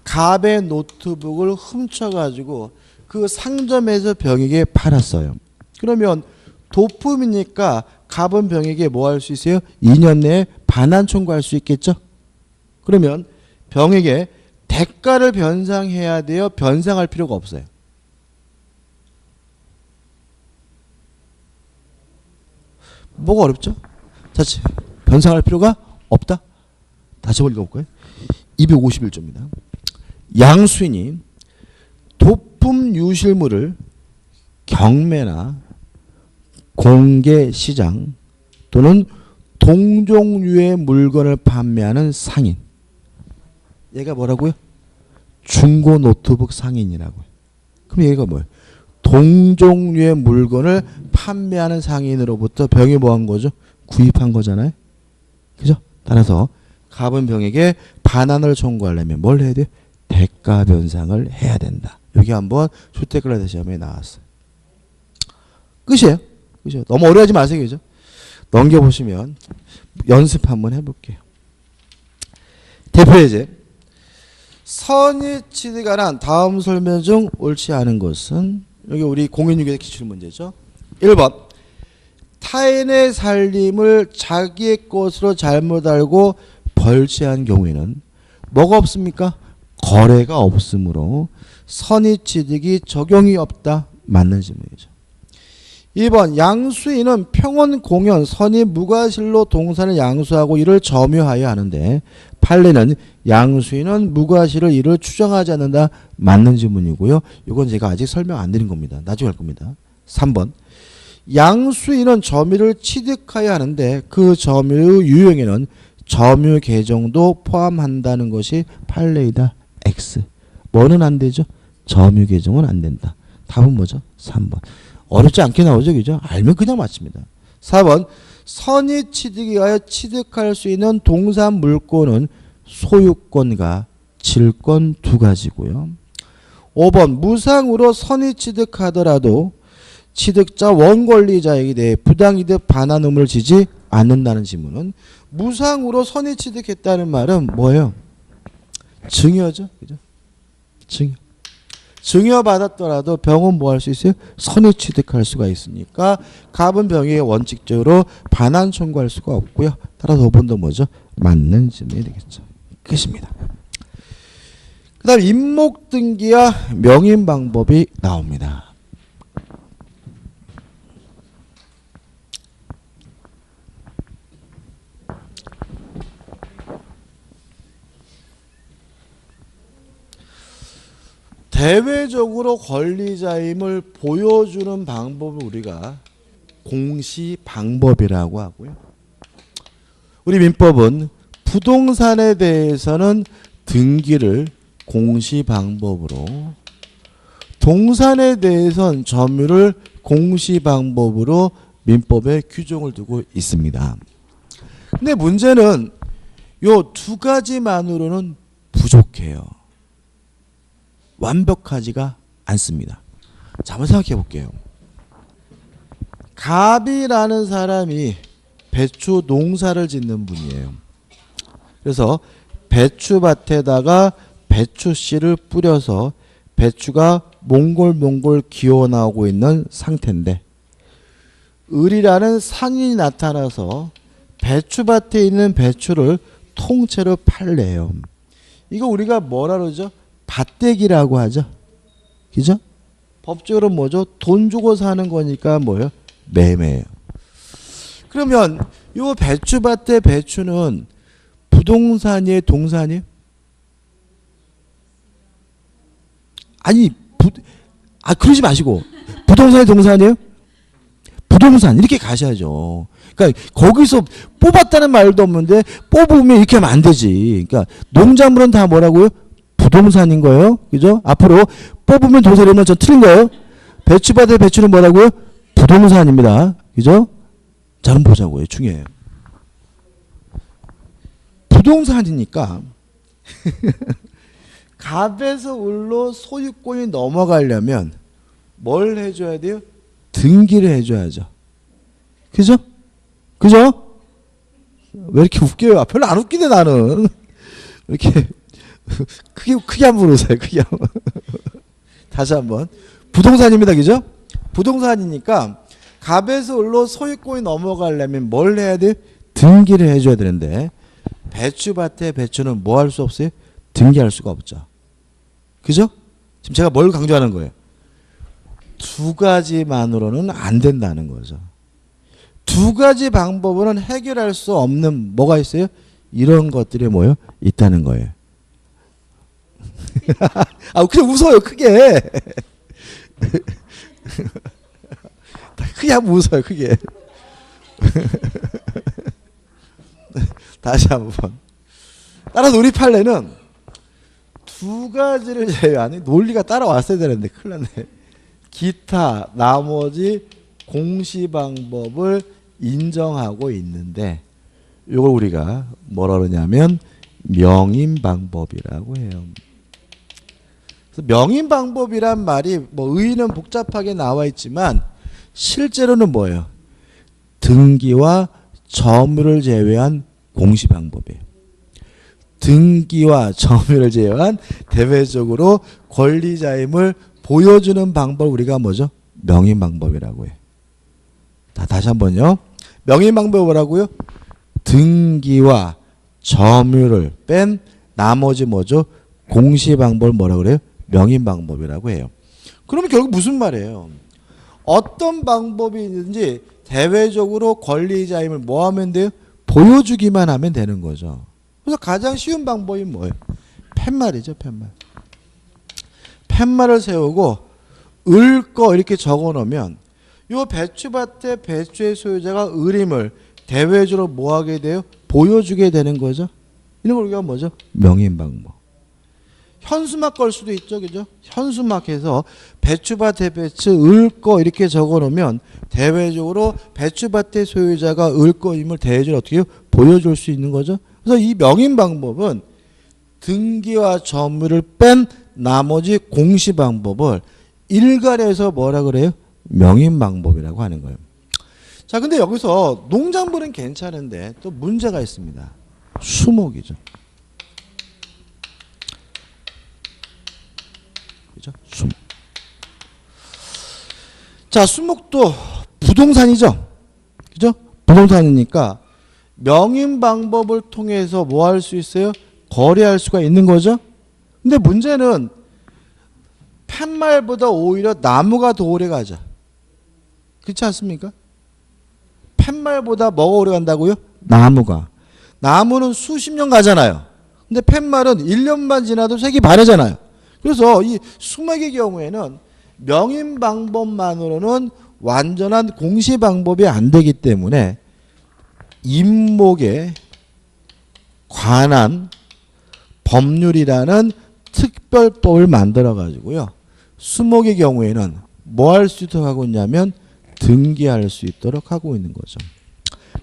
A: 갑의 노트북을 훔쳐가지고 그 상점에서 병에게 팔았어요. 그러면 도품이니까 갑은 병에게 뭐 할 수 있어요? 2년 내에 반환 청구할 수 있겠죠? 그러면 병에게 대가를 변상해야 돼요? 변상할 필요가 없어요? 뭐가 어렵죠? 자칫 변상할 필요가 없다? 다시 한번 읽어볼까요? 251조입니다. 양수인이 도품 유실물을 경매나 공개 시장 또는 동종류의 물건을 판매하는 상인, 얘가 뭐라고요? 중고 노트북 상인이라고요. 그럼 얘가 뭐예요? 동종류의 물건을 판매하는 상인으로부터 병이 뭐 한 거죠? 구입한 거잖아요. 그죠? 따라서 갑은 병에게 반환을 청구하려면 뭘 해야 돼요? 대가 변상을 해야 된다. 여기 한번 주택글라데 시험에 나왔어요. 끝이에요. 그죠? 너무 어려워하지 마세요. 그죠? 넘겨보시면 연습 한번 해볼게요. 대표 예제. 선의 취득에 관한 다음 설명 중 옳지 않은 것은 여기 우리 공인중개사 기출문제죠. 1번. 타인의 살림을 자기의 것으로 잘못 알고 벌채한 경우에는 뭐가 없습니까? 거래가 없으므로 선의취득이 적용이 없다. 맞는 질문이죠. 2번. 양수인은 평원 공연 선의 무과실로 동산을 양수하고 이를 점유하여 하는데 판례는 양수인은 무과실을 이를 추정하지 않는다. 맞는 질문이고요. 이건 제가 아직 설명 안 드린 겁니다. 나중에 할 겁니다. 3번. 양수인은 점유를 취득하여 하는데 그 점유의 유형에는 점유 계정도 포함한다는 것이 판례이다. X. 뭐는 안 되죠? 점유 계정은 안 된다. 답은 뭐죠? 3번. 어렵지 않게 나오죠. 그죠? 알면 그냥 맞습니다. 4번. 선의 취득에 의하여 취득할 수 있는 동산 물권은 소유권과 질권 두 가지고요. 5번. 무상으로 선의 취득하더라도 취득자 원권리자에게 대해 부당이득 반환 의무를 지지 않는다는 질문은 무상으로 선의 취득했다는 말은 뭐예요? 증여죠. 그죠? 증여. 증여받았더라도 병은 뭐 할 수 있어요? 선의 취득할 수가 있으니까 갑은 병에 원칙적으로 반환 청구할 수가 없고요. 따라서 5번도 뭐죠? 맞는 질문이 되겠죠. 끝입니다. 그 다음 임목등기와 명인 방법이 나옵니다. 대외적으로 권리자임을 보여주는 방법을 우리가 공시방법이라고 하고요. 우리 민법은 부동산에 대해서는 등기를 공시방법으로, 동산에 대해서는 점유를 공시방법으로 민법에 규정을 두고 있습니다. 근데 문제는 요 두 가지만으로는 부족해요. 완벽하지가 않습니다. 자, 한번 생각해 볼게요. 갑이라는 사람이 배추 농사를 짓는 분이에요. 그래서 배추밭에다가 배추씨를 뿌려서 배추가 몽골몽골 기어나오고 있는 상태인데 을이라는 상인이 나타나서 배추밭에 있는 배추를 통째로 팔래요. 이거 우리가 뭐라 그러죠? 밭대기라고 하죠. 그죠? 법적으로 뭐죠? 돈 주고 사는 거니까 뭐예요? 매매예요. 그러면 요 배추밭의 배추는 부동산이에요? 동산이에요? 아니, 그러지 마시고. 부동산이 동산이에요? 부동산. 이렇게 가셔야죠. 그러니까 거기서 뽑았다는 말도 없는데 뽑으면 이렇게 하면 안 되지. 그러니까 농작물은 다 뭐라고요? 부동산인 거예요. 그죠? 앞으로 뽑으면 동산이면 저 틀린 거예요. 배추밭의 배추는 뭐라고요? 부동산입니다. 그죠? 자, 한번 보자고요. 중요해요. 부동산이니까 갑에서 을로 소유권이 넘어가려면 뭘 해줘야 돼요? 등기를 해줘야죠. 그죠? 그죠? 왜 이렇게 웃겨요? 별로 안 웃기네 나는. 이렇게 크게 한번 웃어요. 크게 한번. 다시 한번. 부동산입니다. 그죠? 부동산이니까 갑에서 을로 소유권이 넘어가려면 뭘 해야 돼요? 등기를 해줘야 되는데 배추밭에 배추는 뭐 할 수 없어요? 등기할 수가 없죠. 그죠? 지금 제가 뭘 강조하는 거예요? 두 가지만으로는 안 된다는 거죠. 두 가지 방법으로는 해결할 수 없는 뭐가 있어요? 이런 것들이 뭐예요? 있다는 거예요. 그냥 웃어요. 크게. 크게 한번 웃어요. 크게. 다시 한번. 따라서 우리 판례는 두 가지를 제외하는 논리가 따라왔어야 되는데 큰일 났네. 기타 나머지 공시 방법을 인정하고 있는데 이걸 우리가 뭐라 그러냐면 명인 방법이라고 해요. 그래서 명인 방법이란 말이 뭐 의의는 복잡하게 나와 있지만 실제로는 뭐예요? 등기와 점유를 제외한 공시 방법이에요. 등기와 점유를 제외한 대외적으로 권리자임을 보여주는 방법을 우리가 뭐죠? 명인 방법이라고 해요. 다시 한번요. 명인 방법이 뭐라고요? 등기와 점유를 뺀 나머지 뭐죠? 공시 방법을 뭐라 그래요? 명인 방법이라고 해요. 그러면 결국 무슨 말이에요? 어떤 방법이든지 대외적으로 권리자임을 뭐 하면 돼요? 보여주기만 하면 되는 거죠. 그래서 가장 쉬운 방법이 뭐예요? 팻말이죠, 팻말. 팻말을 세우고 을 거 이렇게 적어 놓으면 요 배추밭의 배추의 소유자가 을임을 대외적으로 뭐 하게 돼요? 보여주게 되는 거죠. 이런 걸 우리가 뭐죠? 명인 방법. 현수막 걸 수도 있죠, 그죠? 현수막해서 배추밭의 배추 을 거 이렇게 적어 놓으면 대외적으로 배추밭의 소유자가 을 거임을 대외적으로 어떻게 해요? 보여줄 수 있는 거죠. 그래서 이 명인 방법은 등기와 점유를 뺀 나머지 공시 방법을 일괄해서 뭐라 그래요? 명인 방법이라고 하는 거예요. 자, 근데 여기서 농장물은 괜찮은데 또 문제가 있습니다. 수목이죠. 그죠? 수목. 자, 수목도 부동산이죠. 그죠? 부동산이니까 명인 방법을 통해서 뭐 할 수 있어요? 거래할 수가 있는 거죠. 근데 문제는 팻말보다 오히려 나무가 더 오래 가죠. 그렇지 않습니까? 팻말보다 뭐가 오래 간다고요? 나무가. 나무는 수십 년 가잖아요. 근데 팻말은 1년만 지나도 색이 바래잖아요. 그래서 이 수목의 경우에는 명인 방법만으로는 완전한 공시 방법이 안 되기 때문에 임목에 관한 법률이라는 특별법을 만들어 가지고요. 수목의 경우에는 뭐 할 수 있도록 하고 있냐면 등기할 수 있도록 하고 있는 거죠.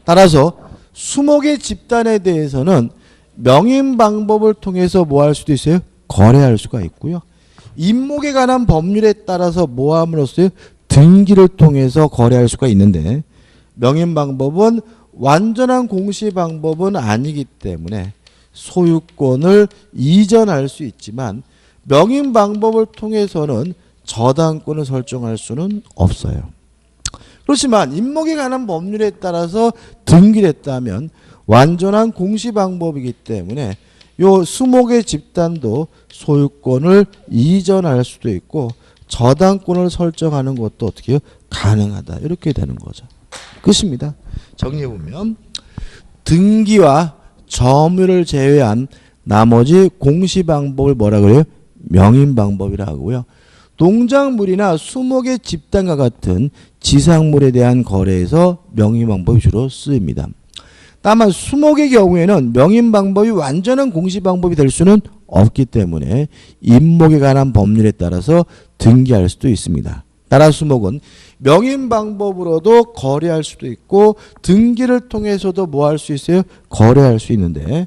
A: 따라서 수목의 집단에 대해서는 명인 방법을 통해서 뭐 할 수도 있어요? 거래할 수가 있고요. 임목에 관한 법률에 따라서 뭐 함으로써 등기를 통해서 거래할 수가 있는데 명인 방법은 완전한 공시 방법은 아니기 때문에 소유권을 이전할 수 있지만 명인 방법을 통해서는 저당권을 설정할 수는 없어요. 그렇지만 임목에 관한 법률에 따라서 등기를 했다면 완전한 공시 방법이기 때문에 요 수목의 집단도 소유권을 이전할 수도 있고 저당권을 설정하는 것도 어떻게 해요? 가능하다. 이렇게 되는 거죠. 끝입니다. 정리해보면 등기와 점유를 제외한 나머지 공시 방법을 뭐라 그래요? 명인 방법이라 하고요. 농작물이나 수목의 집단과 같은 지상물에 대한 거래에서 명인 방법이 주로 쓰입니다. 다만 수목의 경우에는 명인 방법이 완전한 공시 방법이 될 수는 없기 때문에 임목에 관한 법률에 따라서 등기할 수도 있습니다. 따라 수목은 명인 방법으로도 거래할 수도 있고 등기를 통해서도 뭐 할 수 있어요? 거래할 수 있는데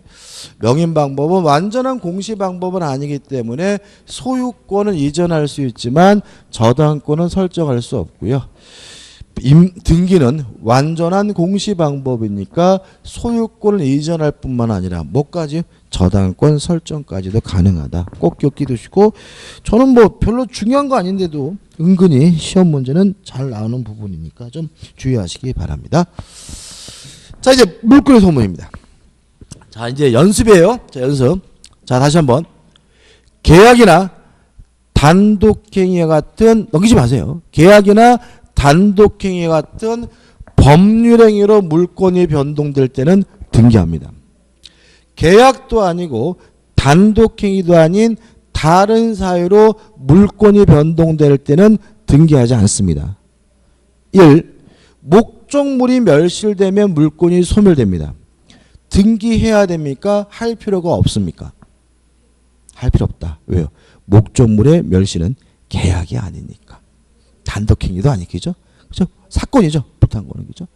A: 명인 방법은 완전한 공시 방법은 아니기 때문에 소유권은 이전할 수 있지만 저당권은 설정할 수 없고요. 등기는 완전한 공시 방법이니까 소유권을 이전할 뿐만 아니라 뭐까지? 저당권 설정까지도 가능하다. 꼭 기억해 두시고 저는 뭐 별로 중요한 거 아닌데도 은근히 시험 문제는 잘 나오는 부분이니까 좀 주의하시기 바랍니다. 자, 이제 물권의 소문입니다. 자, 이제 연습이에요. 자, 연습. 자, 다시 한번. 계약이나 단독행위와 같은 넘기지 마세요. 계약이나 단독행위와 같은 법률행위로 물권이 변동될 때는 등기합니다. 계약도 아니고 단독행위도 아닌 다른 사유로 물권이 변동될 때는 등기하지 않습니다. 1. 목적물이 멸실되면 물권이 소멸됩니다. 등기해야 됩니까? 할 필요가 없습니까? 할 필요 없다. 왜요? 목적물의 멸시는 계약이 아니니까. 단독행위도 아니겠죠? 그죠? 사건이죠. 불탄 거는. 그죠?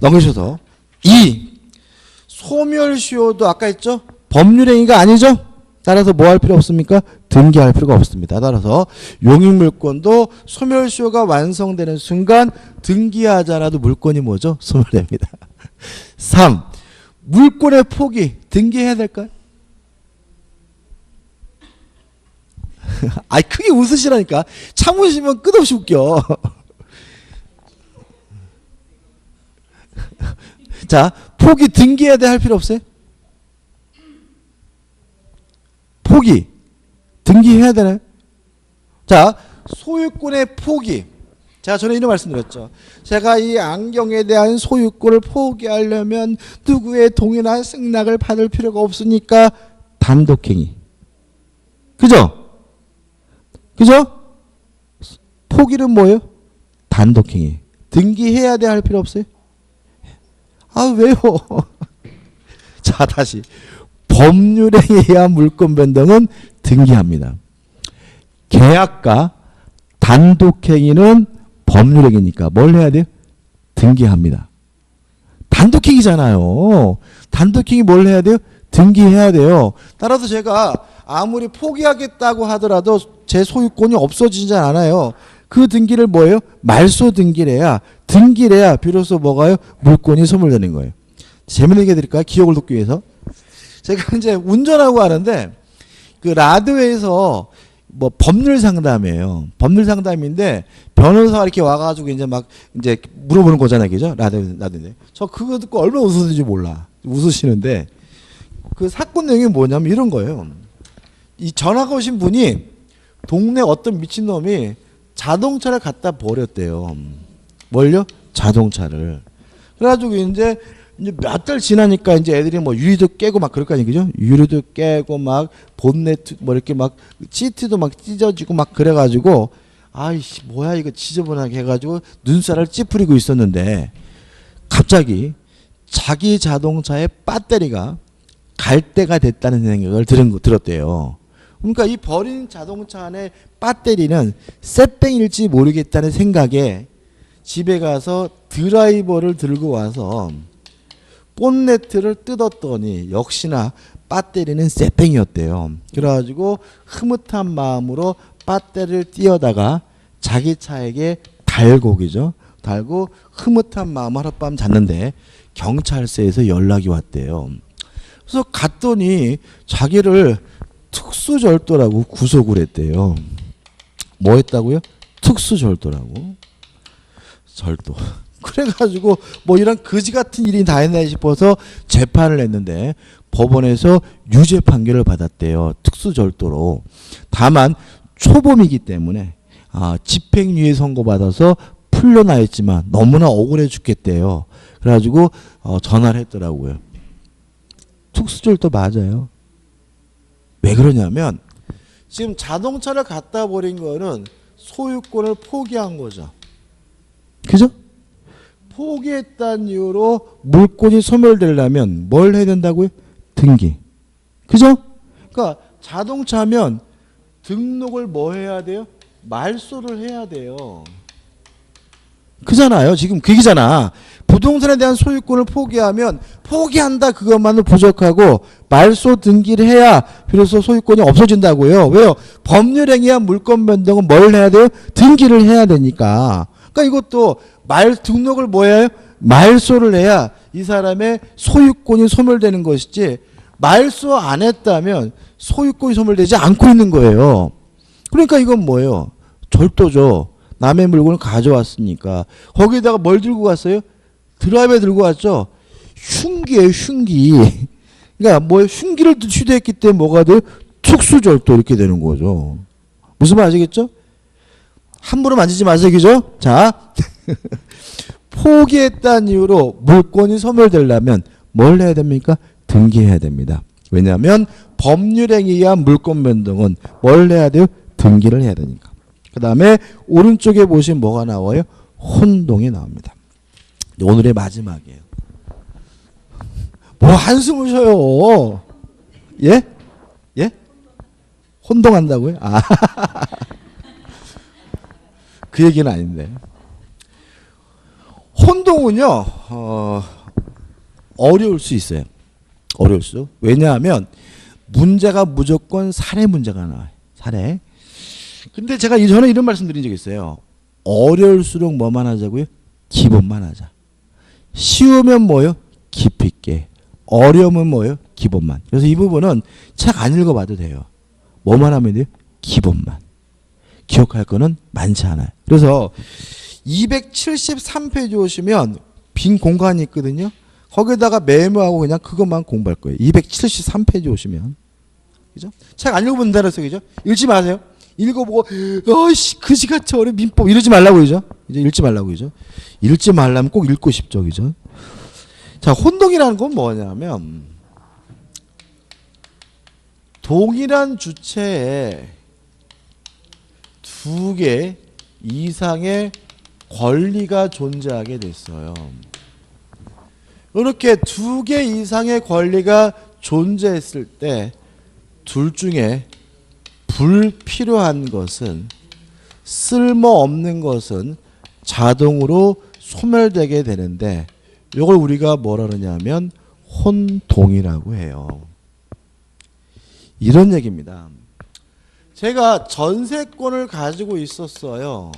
A: 넘기셔서 2. 소멸시효도 아까 했죠? 법률행위가 아니죠? 따라서 뭐 할 필요 없습니까? 등기할 필요가 없습니다. 따라서 용익물권도 소멸시효가 완성되는 순간 등기하지 않아도 물권이 뭐죠? 소멸됩니다. 3. 물권의 포기 등기해야 될까요? 아이 크게 웃으시라니까. 참으시면 끝없이 웃겨. 자, 포기 등기해야 돼 할 필요 없어요? 포기 등기해야 되나요? 자, 소유권의 포기. 제가 전에 이런 말씀드렸죠. 제가 이 안경에 대한 소유권을 포기하려면 누구의 동의나 승낙을 받을 필요가 없으니까 단독행위. 그죠? 그죠? 포기는 뭐예요? 단독행위. 등기해야 돼 할 필요 없어요? 아, 왜요? 자, 다시. 법률에 의한 물권 변동은 등기합니다. 계약과 단독행위는 법률행위니까 뭘 해야 돼요? 등기합니다. 단독행위잖아요. 단독행위 뭘 해야 돼요? 등기해야 돼요. 따라서 제가 아무리 포기하겠다고 하더라도 제 소유권이 없어지지 않아요. 그 등기를 뭐예요? 말소 등기를 해야, 등기를 해야 비로소 뭐가요? 물권이 소멸되는 거예요. 재미있는 얘기 해드릴까요? 기억을 돕기 위해서. 제가 이제 운전하고 하는데 그 라디오에서 뭐 법률 상담이에요. 법률 상담인데 변호사가 이렇게 와가지고 이제 막 이제 물어보는 거잖아요, 그죠? 라디오인데 저 그거 듣고 얼마나 웃었는지 몰라. 웃으시는데 그 사건 내용이 뭐냐면 이런 거예요. 이 전화가 오신 분이 동네 어떤 미친놈이 자동차를 갖다 버렸대요. 뭘요? 자동차를. 그래가지고 이제 몇 달 지나니까 이제 애들이 뭐 유리도 깨고 막 그럴 거 아니에요, 그죠? 유리도 깨고 막 본네트 뭐 이렇게 막 시트도 막 찢어지고 막 그래가지고 아이씨 뭐야 이거 지저분하게 해가지고 눈살을 찌푸리고 있었는데 갑자기 자기 자동차의 배터리가 갈 때가 됐다는 생각을 들었대요. 그러니까 이 버린 자동차 안에 배터리는 쇳병일지 모르겠다는 생각에 집에 가서 드라이버를 들고 와서 본네트를 뜯었더니 역시나 배터리는 쇳병이었대요. 그래가지고 흐뭇한 마음으로 배터리를 띄어다가 자기 차에게 달고, 그죠? 달고 흐뭇한 마음 하룻밤 잤는데 경찰서에서 연락이 왔대요. 그래서 갔더니 자기를 특수절도라고 구속을 했대요. 뭐 했다고요? 특수절도라고. 절도. 그래가지고 뭐 이런 거지 같은 일이 다 했나 싶어서 재판을 했는데 법원에서 유죄 판결을 받았대요. 특수절도로. 다만 초범이기 때문에 집행유예 선고받아서 풀려나 있지만 너무나 억울해 죽겠대요. 그래가지고 전화를 했더라고요. 특수절도 맞아요. 왜 그러냐면 지금 자동차를 갖다 버린 거는 소유권을 포기한 거죠. 그죠? 포기했다는 이유로 물권이 소멸되려면 뭘 해야 된다고요? 등기. 그죠? 그러니까 자동차면 등록을 뭐 해야 돼요? 말소를 해야 돼요. 그잖아요. 지금 그 얘기잖아. 부동산에 대한 소유권을 포기하면 포기한다 그것만은 부족하고 말소 등기를 해야 비로소 소유권이 없어진다고요. 왜요? 법률행위한 물권 변동은 뭘 해야 돼요? 등기를 해야 되니까. 그러니까 이것도 등록을 뭐 해요? 말소를 해야 이 사람의 소유권이 소멸되는 것이지 말소 안 했다면 소유권이 소멸되지 않고 있는 거예요. 그러니까 이건 뭐예요? 절도죠. 남의 물건을 가져왔으니까. 거기에다가 뭘 들고 갔어요? 드라이버 들고 왔죠. 흉기예요, 흉기. 그러니까 뭐 흉기를 휴대했기 때문에 뭐가 돼요? 특수절도 이렇게 되는 거죠. 무슨 말 아시겠죠? 함부로 만지지 마세요, 그죠? 자, 포기했다는 이유로 물권이 소멸되려면 뭘 해야 됩니까? 등기해야 됩니다. 왜냐하면 법률행위에 의한 물권 변동은 뭘 해야 돼요? 등기를 해야 되니까. 그 다음에 오른쪽에 보시면 뭐가 나와요? 혼동이 나옵니다. 오늘의 마지막이에요. 뭐 한숨을 쉬어요. 예? 예? 혼동한다고요? 아, 그 얘기는 아닌데. 혼동은요, 어려울 수 있어요. 어려울 수. 왜냐하면 문제가 무조건 사례 문제가 나와요. 사례. 근데 제가 전에 이런 말씀 드린 적이 있어요. 어려울수록 뭐만 하자고요? 기본만 하자. 쉬우면 뭐요? 깊이 있게. 어려우면 뭐요? 기본만. 그래서 이 부분은 책 안 읽어봐도 돼요. 뭐만 하면 돼요? 기본만. 기억할 거는 많지 않아요. 그래서 273페이지 오시면 빈 공간이 있거든요. 거기다가 메모하고 그냥 그것만 공부할 거예요. 273페이지 오시면. 그죠? 책 안 읽어본다 그랬어요. 그죠? 읽지 마세요. 읽어보고, 그지같이 어려운 민법 이러지 말라고 그죠? 이제 읽지 말라고 그죠? 읽지 말라면 꼭 읽고 싶죠. 그죠? 자, 혼동이라는 건 뭐냐면, 동일한 주체에 두 개 이상의 권리가 존재하게 됐어요. 이렇게 두 개 이상의 권리가 존재했을 때 둘 중에 불필요한 것은, 쓸모없는 것은 자동으로 소멸되게 되는데 이걸 우리가 뭐라 그러냐면 혼동이라고 해요. 이런 얘기입니다. 제가 전세권을 가지고 있었어요.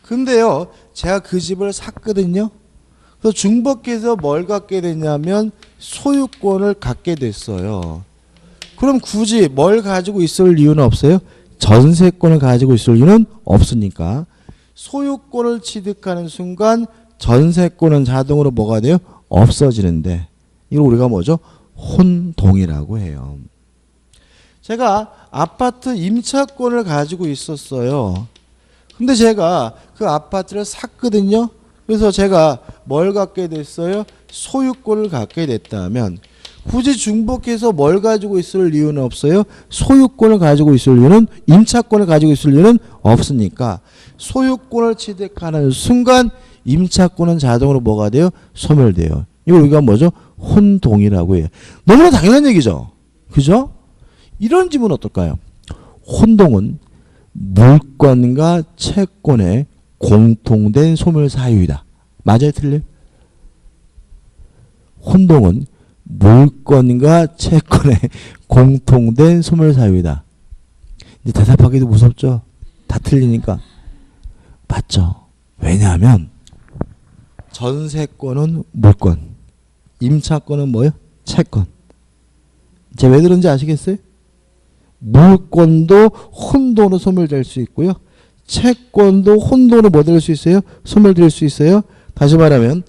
A: 근데요, 제가 그 집을 샀거든요. 그래서 중복해서 뭘 갖게 됐냐면 소유권을 갖게 됐어요. 그럼 굳이 뭘 가지고 있을 이유는 없어요? 전세권을 가지고 있을 이유는 없으니까 소유권을 취득하는 순간 전세권은 자동으로 뭐가 돼요? 없어지는데 이걸 우리가 뭐죠? 혼동이라고 해요. 제가 아파트 임차권을 가지고 있었어요. 근데 제가 그 아파트를 샀거든요. 그래서 제가 뭘 갖게 됐어요? 소유권을 갖게 됐다면 굳이 중복해서 뭘 가지고 있을 이유는 없어요. 소유권을 가지고 있을 이유는, 임차권을 가지고 있을 이유는 없으니까 소유권을 취득하는 순간 임차권은 자동으로 뭐가 돼요? 소멸돼요. 이걸 우리가 뭐죠? 혼동이라고 해요. 너무나 당연한 얘기죠. 그죠? 이런 질문 어떨까요? 혼동은 물권과 채권의 공통된 소멸 사유이다. 맞아요? 틀려요? 혼동은 물권과 채권의 공통된 소멸 사유이다. 이제 대답하기도 무섭죠? 다 틀리니까. 맞죠? 왜냐하면 전세권은 물권, 임차권은 뭐예요? 채권. 제가 왜 그런지 아시겠어요? 물권도 혼동으로 소멸될 수 있고요. 채권도 혼동으로 뭐 될 수 있어요? 소멸될 수 있어요. 다시 말하면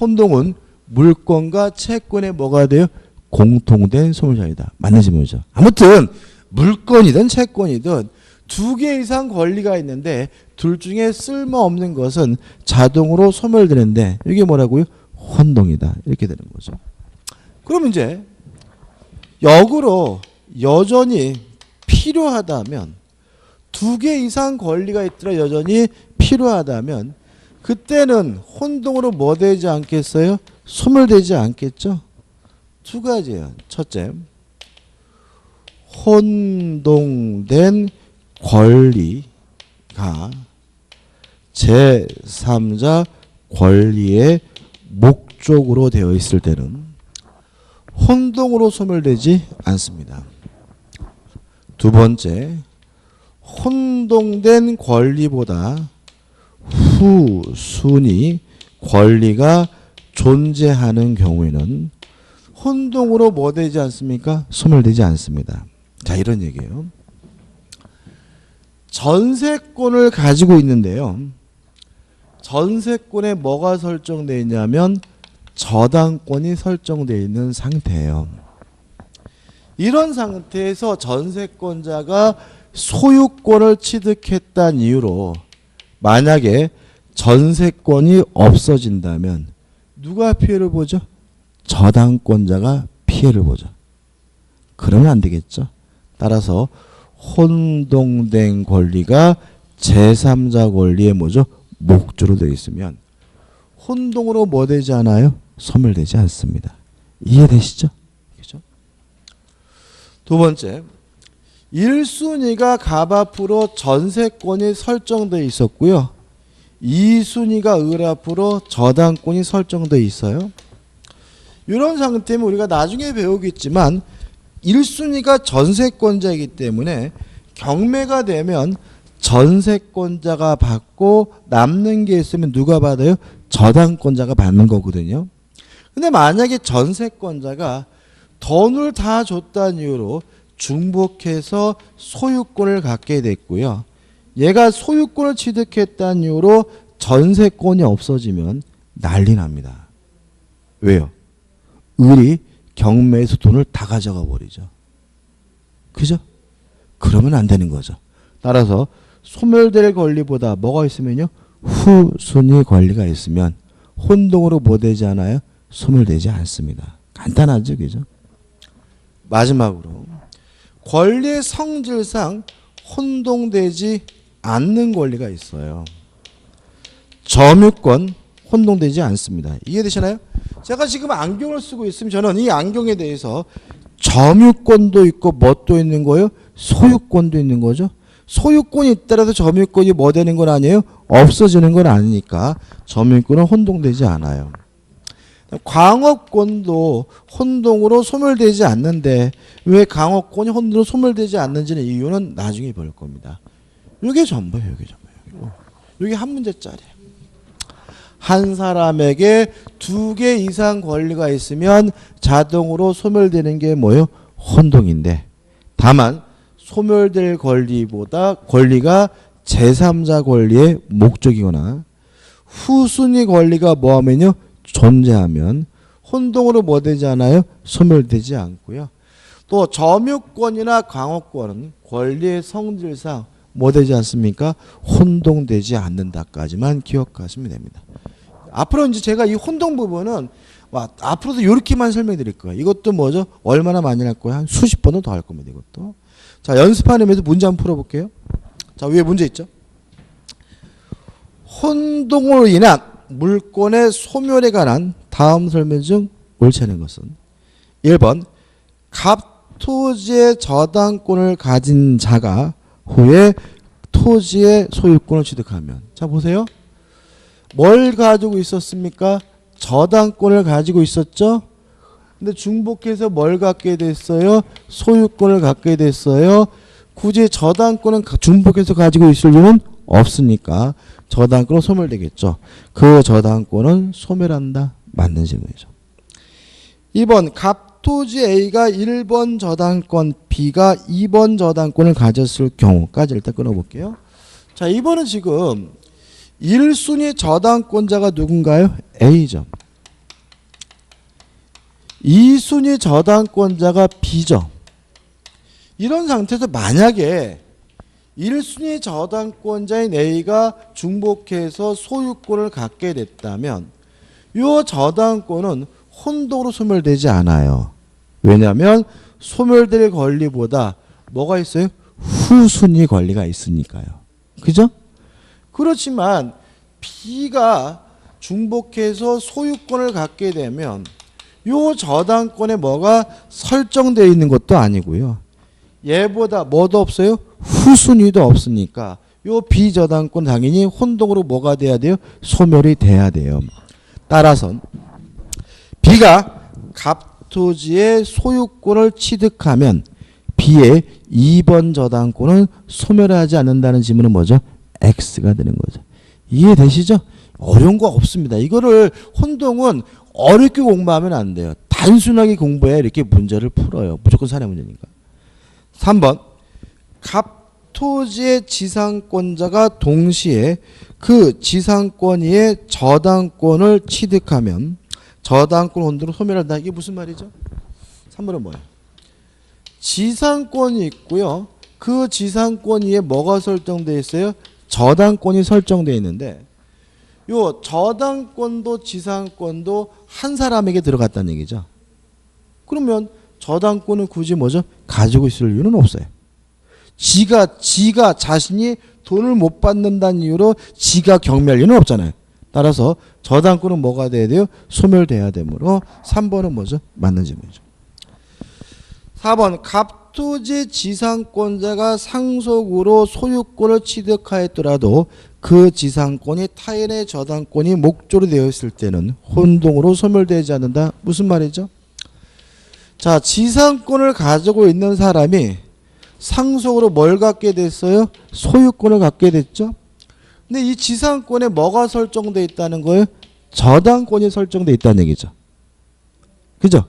A: 혼동은 물권과 채권의 뭐가 돼요? 공통된 소멸자이다. 맞는 질문이죠. 아무튼 물권이든 채권이든 두 개 이상 권리가 있는데 둘 중에 쓸모없는 것은 자동으로 소멸되는데 이게 뭐라고요? 혼동이다. 이렇게 되는 거죠. 그럼 이제 역으로 여전히 필요하다면 두 개 이상 권리가 있더라 여전히 필요하다면 그때는 혼동으로 뭐 되지 않겠어요? 소멸되지 않겠죠? 두 가지예요. 첫째, 혼동된 권리가 제3자 권리의 목적으로 되어 있을 때는 혼동으로 소멸되지 않습니다. 두 번째, 혼동된 권리보다 후순위 권리가 존재하는 경우에는 혼동으로 뭐 되지 않습니까? 소멸되지 않습니다. 자, 이런 얘기예요. 전세권을 가지고 있는데요. 전세권에 뭐가 설정되어 있냐면 저당권이 설정되어 있는 상태예요. 이런 상태에서 전세권자가 소유권을 취득했다는 이유로 만약에 전세권이 없어진다면 누가 피해를 보죠? 저당권자가 피해를 보죠. 그러면 안 되겠죠. 따라서 혼동된 권리가 제3자 권리의 뭐죠? 목조로 되어 있으면 혼동으로 뭐 되지 않아요? 소멸되지 않습니다. 이해되시죠? 그죠? 두 번째, 1순위가 갑 앞으로 전세권이 설정되어 있었고요. 2순위가 을 앞으로 저당권이 설정되어 있어요. 이런 상태면 우리가 나중에 배우겠지만 1순위가 전세권자이기 때문에 경매가 되면 전세권자가 받고 남는 게 있으면 누가 받아요? 저당권자가 받는 거거든요. 근데 만약에 전세권자가 돈을 다 줬다는 이유로 중복해서 소유권을 갖게 됐고요. 얘가 소유권을 취득했다는 이유로 전세권이 없어지면 난리 납니다. 왜요? 을이 경매에서 돈을 다 가져가 버리죠. 그죠? 그러면 안 되는 거죠. 따라서 소멸될 권리보다 뭐가 있으면요? 후순위 권리가 있으면 혼동으로 뭐 되지 않아요? 소멸되지 않습니다. 간단하죠, 그죠? 마지막으로 권리의 성질상 혼동되지 않는 권리가 있어요. 점유권 혼동되지 않습니다. 이해되시나요? 제가 지금 안경을 쓰고 있으면 저는 이 안경에 대해서 점유권도 있고 뭣도 있는 거예요? 소유권도 있는 거죠. 소유권이 따라서 점유권이 뭐 되는 건 아니에요? 없어지는 건 아니니까 점유권은 혼동되지 않아요. 광업권도 혼동으로 소멸되지 않는데 왜 광업권이 혼동으로 소멸되지 않는지는 이유는 나중에 볼 겁니다. 이게 전부예요. 이게 전부예요. 이게 한 문제짜리예요. 한 사람에게 2개 이상 권리가 있으면 자동으로 소멸되는 게 뭐예요? 혼동인데 다만 소멸될 권리보다 권리가 제3자 권리의 목적이거나 후순위 권리가 뭐하면요? 존재하면 혼동으로 뭐 되지 않아요? 소멸되지 않고요. 또 점유권이나 광업권은 권리의 성질상 뭐 되지 않습니까? 혼동되지 않는다까지만 기억하시면 됩니다. 앞으로 이제 제가 이 혼동 부분은 앞으로도 이렇게만 설명드릴 거예요. 이것도 뭐죠? 얼마나 많이 할 거예요? 한 수십 번은 더 할 겁니다. 이것도. 자, 연습하는 의미에서 문제 한번 풀어볼게요. 자, 위에 문제 있죠? 혼동으로 인한 물권의 소멸에 관한 다음 설명 중 옳지 않은 것은 1번 갑토지의 저당권을 가진 자가 후에 토지의 소유권을 취득하면 자 보세요. 뭘 가지고 있었습니까? 저당권을 가지고 있었죠. 근데 중복해서 뭘 갖게 됐어요? 소유권을 갖게 됐어요. 굳이 저당권은 중복해서 가지고 있을 이유는 없으니까 저당권은 소멸되겠죠. 그 저당권은 소멸한다. 맞는 질문이죠. 2번 갑토지 A가 1번 저당권, B가 2번 저당권을 가졌을 경우까지 일단 끊어볼게요. 자, 2번은 지금 1순위 저당권자가 누군가요? A죠. 2순위 저당권자가 B죠. 이런 상태에서 만약에 1순위 저당권자인 A가 중복해서 소유권을 갖게 됐다면 이 저당권은 혼동으로 소멸되지 않아요. 왜냐하면 소멸될 권리보다 뭐가 있어요? 후순위 권리가 있으니까요. 그죠? 그렇지만 B가 중복해서 소유권을 갖게 되면 이 저당권에 뭐가 설정되어 있는 것도 아니고요. 얘보다 뭐도 없어요? 후순위도 없으니까 이 비저당권 당연히 혼동으로 뭐가 돼야 돼요? 소멸이 돼야 돼요. 따라서 B가 갑토지의 소유권을 취득하면 B의 2번 저당권은 소멸하지 않는다는 지문은 뭐죠? X가 되는 거죠. 이해되시죠? 어려운 거 없습니다. 이거를 혼동은 어렵게 공부하면 안 돼요. 단순하게 공부해야 이렇게 문제를 풀어요. 무조건 사례 문제니까. 3번 갑토지의 지상권자가 동시에 그 지상권 위의 저당권을 취득하면 저당권 혼동으로 소멸한다. 이게 무슨 말이죠? 3번은 뭐예요? 지상권이 있고요. 그 지상권 위에 뭐가 설정되어 있어요? 저당권이 설정되어 있는데 요 저당권도 지상권도 한 사람에게 들어갔다는 얘기죠. 그러면 저당권은 굳이 뭐죠? 가지고 있을 이유는 없어요. 지가 자신이 돈을 못 받는다는 이유로 지가 경매할 이유는 없잖아요. 따라서 저당권은 뭐가 돼야 돼요? 소멸돼야 되므로 3번은 뭐죠? 맞는 질문이죠. 4번 갑 갑토지 지상권자가 상속으로 소유권을 취득하였더라도 그 지상권이 타인의 저당권이 목조로 되어 있을 때는 혼동으로 소멸되지 않는다. 무슨 말이죠? 자, 지상권을 가지고 있는 사람이 상속으로 뭘 갖게 됐어요? 소유권을 갖게 됐죠. 근데 이 지상권에 뭐가 설정되어 있다는 거예요? 저당권이 설정되어 있다는 얘기죠. 그죠?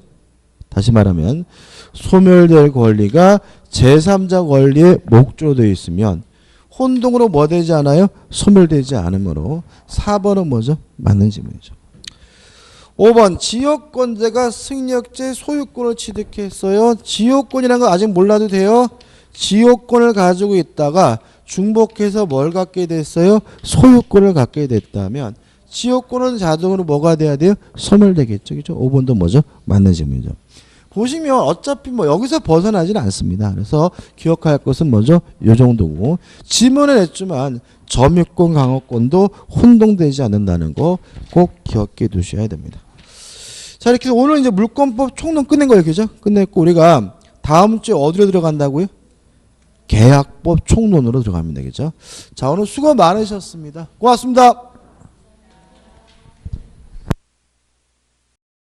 A: 다시 말하면 소멸될 권리가 제3자 권리의 목조로 되어 있으면 혼동으로 뭐 되지 않아요? 소멸되지 않으므로 4번은 뭐죠? 맞는 질문이죠. 5번 지역권자가 승역제 소유권을 취득했어요. 지역권이라는 거 아직 몰라도 돼요. 지역권을 가지고 있다가 중복해서 뭘 갖게 됐어요? 소유권을 갖게 됐다면 지역권은 자동으로 뭐가 돼야 돼요? 소멸되겠죠. 그죠? 5번도 뭐죠? 맞는 질문이죠. 보시면 어차피 뭐 여기서 벗어나지는 않습니다. 그래서 기억할 것은 뭐죠? 요 정도고. 지문을 냈지만 점유권, 강압권도 혼동되지 않는다는 거 꼭 기억해 두셔야 됩니다. 자, 이렇게 해서 오늘 이제 물권법 총론 끝낸 거예요. 그죠? 끝냈고 우리가 다음 주에 어디로 들어간다고요? 계약법 총론으로 들어갑니다. 그죠? 자, 오늘 수고 많으셨습니다. 고맙습니다.